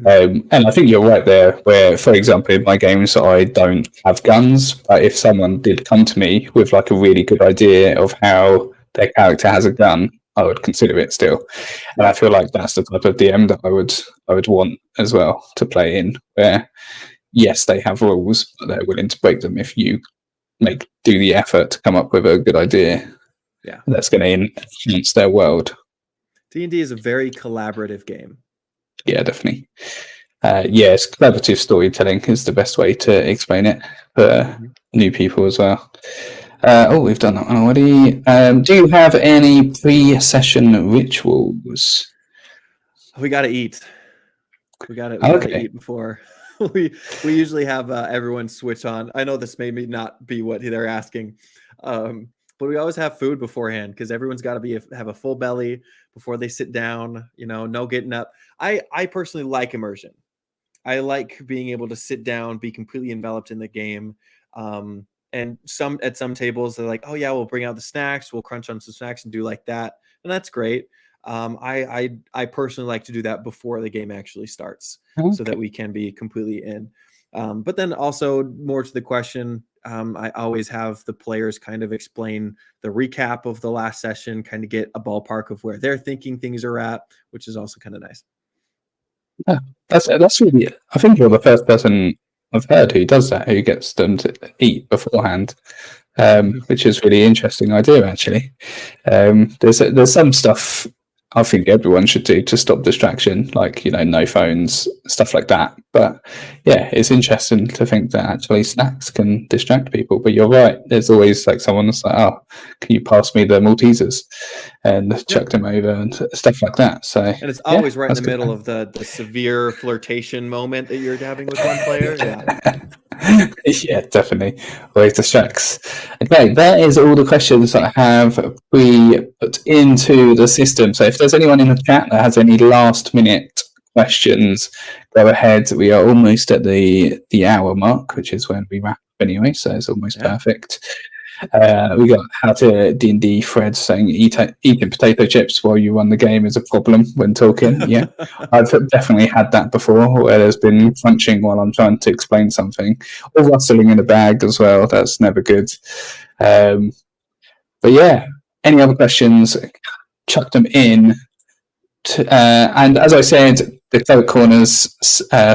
And I think you're right there, where, for example, in my games, I don't have guns, but if someone did come to me with like a really good idea of how their character has a gun, I would consider it still. And I feel like that's the type of DM that I would want as well to play in, where yes, they have rules, but they're willing to break them if you do the effort to come up with a good idea. Yeah, that's going to enhance their world. D&D is a very collaborative game. Yeah, definitely. Yes, collaborative storytelling is the best way to explain it for new people as well. We've done that one already. Do you have any pre-session rituals? We got to eat. We got to eat before. we usually have everyone switch on. I know this may not be what they're asking, but we always have food beforehand because everyone's got to have a full belly before they sit down. You know, no getting up. I personally like immersion. I like being able to sit down, be completely enveloped in the game. And at some tables they're like, oh yeah, we'll bring out the snacks, we'll crunch on some snacks and do like that, and that's great. I personally like to do that before the game actually starts, so that we can be completely in. But then also more to the question, I always have the players kind of explain the recap of the last session, kind of get a ballpark of where they're thinking things are at, which is also kind of nice. Yeah, that's really. I think you're the first person I've heard who does that, who gets them to eat beforehand, which is really interesting idea actually. There's some stuff I think everyone should do to stop distraction, like no phones, stuff like that. But yeah, it's interesting to think that actually snacks can distract people. But you're right. There's always like someone that's like, oh, can you pass me the Maltesers, and chuck them over and stuff like that. So and it's always right in the middle of the severe flirtation moment that you're having with one player. Yeah. Yeah, definitely. Always distracts. Okay, that is all the questions that I have put into the system. So if there's anyone in the chat that has any last minute questions, go ahead. We are almost at the hour mark, which is when we wrap up anyway, so it's almost perfect. We got how to D&D Fred saying eating potato chips while you run the game is a problem when talking. Yeah, I've definitely had that before, where there's been crunching while I'm trying to explain something, or rustling in a bag as well. That's never good. But yeah, any other questions, chuck them in. And as I said, the Cleric Corner's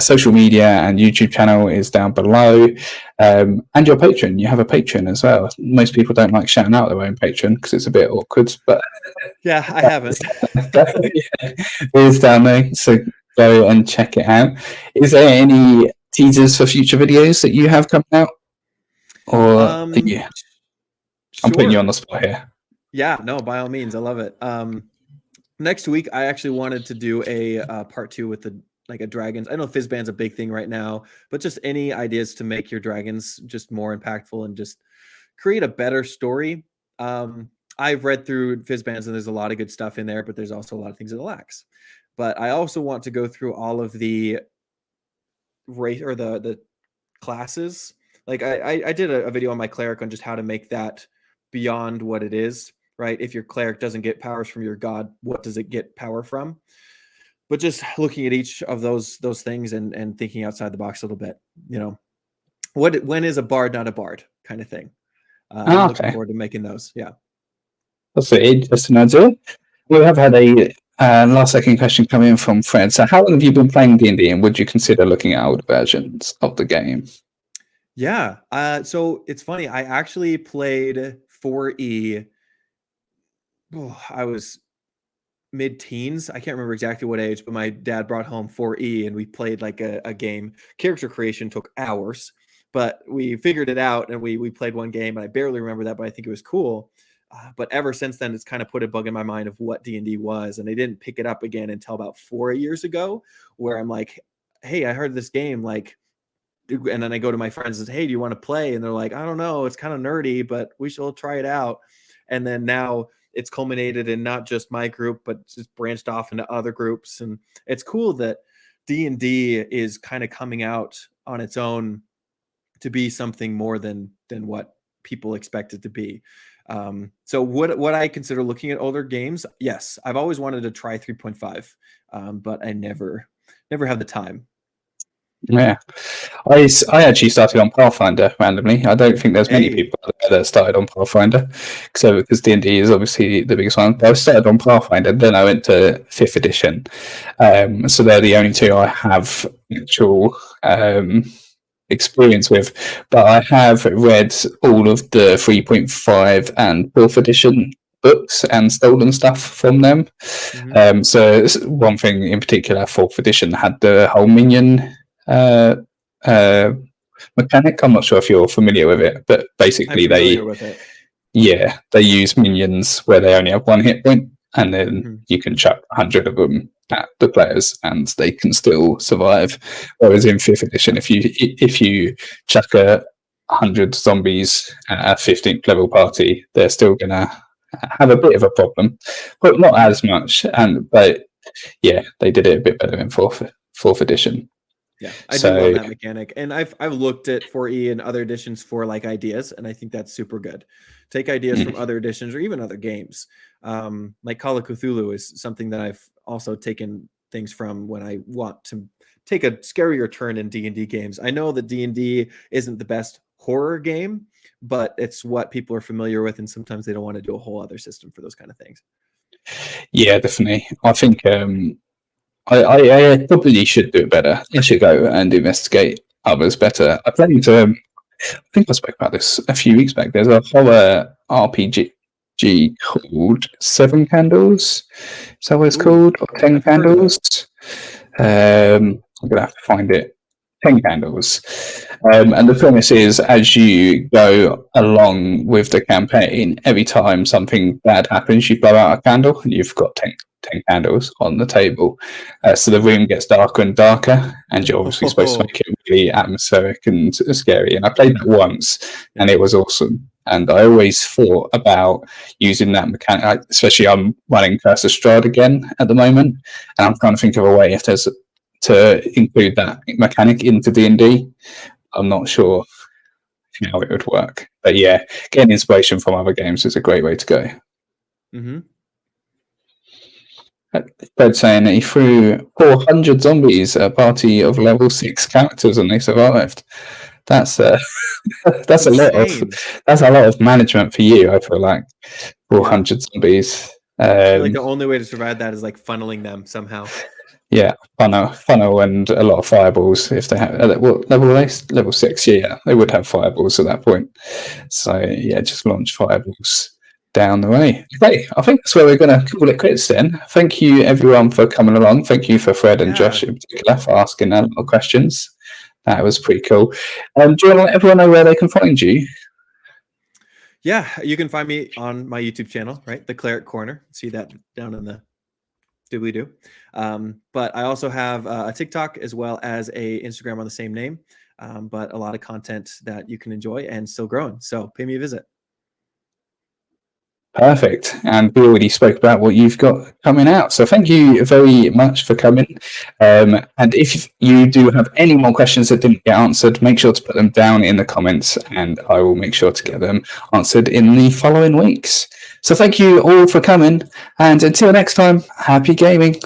social media and YouTube channel is down below. And your Patreon, you have a Patreon as well. Most people don't like shouting out their own Patreon because it's a bit awkward. But yeah, I haven't. It is down there, so go and check it out. Is there any teasers for future videos that you have coming out? Or yeah, I'm putting you on the spot here. Yeah, no, by all means, I love it. Next week, I actually wanted to do a part 2 with a dragons. I know Fizzband's a big thing right now, but just any ideas to make your dragons just more impactful and just create a better story. I've read through Fizzbands and there's a lot of good stuff in there, but there's also a lot of things that lacks. But I also want to go through all of the race or the classes. Like I did a video on my cleric on just how to make that beyond what it is. Right? If your cleric doesn't get powers from your god, what does it get power from? But just looking at each of those things and thinking outside the box a little bit, when is a bard not a bard kind of thing. I'm looking forward to making those. Yeah. That's an interesting idea. We have had a last second question come in from Fred. So, how long have you been playing D&D, and would you consider looking at older versions of the game? Yeah. So it's funny. I actually played 4E. I was mid-teens. I can't remember exactly what age, but my dad brought home 4E and we played like a game. Character creation took hours, but we figured it out and we played one game, and I barely remember that, but I think it was cool. But ever since then, it's kind of put a bug in my mind of what D&D was, and I didn't pick it up again until about 4 years ago, where I'm like, hey, I heard this game, like, and then I go to my friends and say, hey, do you want to play? And they're like, I don't know, it's kind of nerdy, but we shall try it out. And then now it's culminated in not just my group, but just branched off into other groups. And it's cool that D&D is kind of coming out on its own to be something more than what people expect it to be. So what I consider looking at older games, yes, I've always wanted to try 3.5, but I never have the time. Yeah, I actually started on Pathfinder randomly. I don't think there's many people that started on Pathfinder, so because D&D is obviously the biggest one. But I started on Pathfinder, then I went to 5th edition. So they're the only two I have actual experience with. But I have read all of the 3.5 and 4th edition books and stolen stuff from them. So one thing in particular, 4th edition had the whole minion mechanic. I'm not sure if you're familiar with it, but basically they use minions where they only have 1 hit point, and then you can chuck 100 of them at the players and they can still survive. Whereas in 5th edition, if you chuck 100 zombies at a 15th level party, they're still gonna have a bit of a problem, but not as much. But yeah, they did it a bit better in fourth edition. Yeah, I do love that mechanic, and I've looked at 4E and other editions for like ideas, and I think that's super good. Take ideas from other editions or even other games. Like Call of Cthulhu is something that I've also taken things from when I want to take a scarier turn in D&D games. I know that D&D isn't the best horror game, but it's what people are familiar with, and sometimes they don't want to do a whole other system for those kind of things. Yeah, definitely. I think I probably should do it better. I should go and investigate others better. I played. I think I spoke about this a few weeks back. There's a horror RPG called 7 Candles. Is that what it's called? Or 10 Candles? I'm gonna have to find it. 10 Candles. And the premise is, as you go along with the campaign, every time something bad happens, you blow out a candle, and you've got 10 candles on the table. So the room gets darker and darker, and you're obviously supposed to make it really atmospheric and scary. And I played that once, and it was awesome. And I always thought about using that mechanic, especially I'm running Curse of Strahd again at the moment, and I'm trying to think of a way if there's to include that mechanic into D&D. I'm not sure how it would work, but yeah, getting inspiration from other games is a great way to go. Fred saying that he threw 400 zombies at a party of level 6 characters and they survived. That's that's a lot of management for you. I feel like 400 zombies. I feel like the only way to survive that is like funneling them somehow. Yeah, funnel and a lot of fireballs. If they have what level 6, yeah, they would have fireballs at that point. So yeah, just launch fireballs down the way. Okay, I think that's where we're going to call it quits then. Thank you everyone for coming along. Thank you for Fred and Josh in particular for asking a lot of questions. That was pretty cool. Do you want to let everyone know where they can find you? Yeah, you can find me on my YouTube channel, right? The Cleric Corner. See that down in the doobly-doo. But I also have a TikTok as well as a Instagram on the same name. But a lot of content that you can enjoy and still growing. So pay me a visit. Perfect. And we already spoke about what you've got coming out. So thank you very much for coming. And if you do have any more questions that didn't get answered, make sure to put them down in the comments and I will make sure to get them answered in the following weeks. So thank you all for coming. And until next time, happy gaming.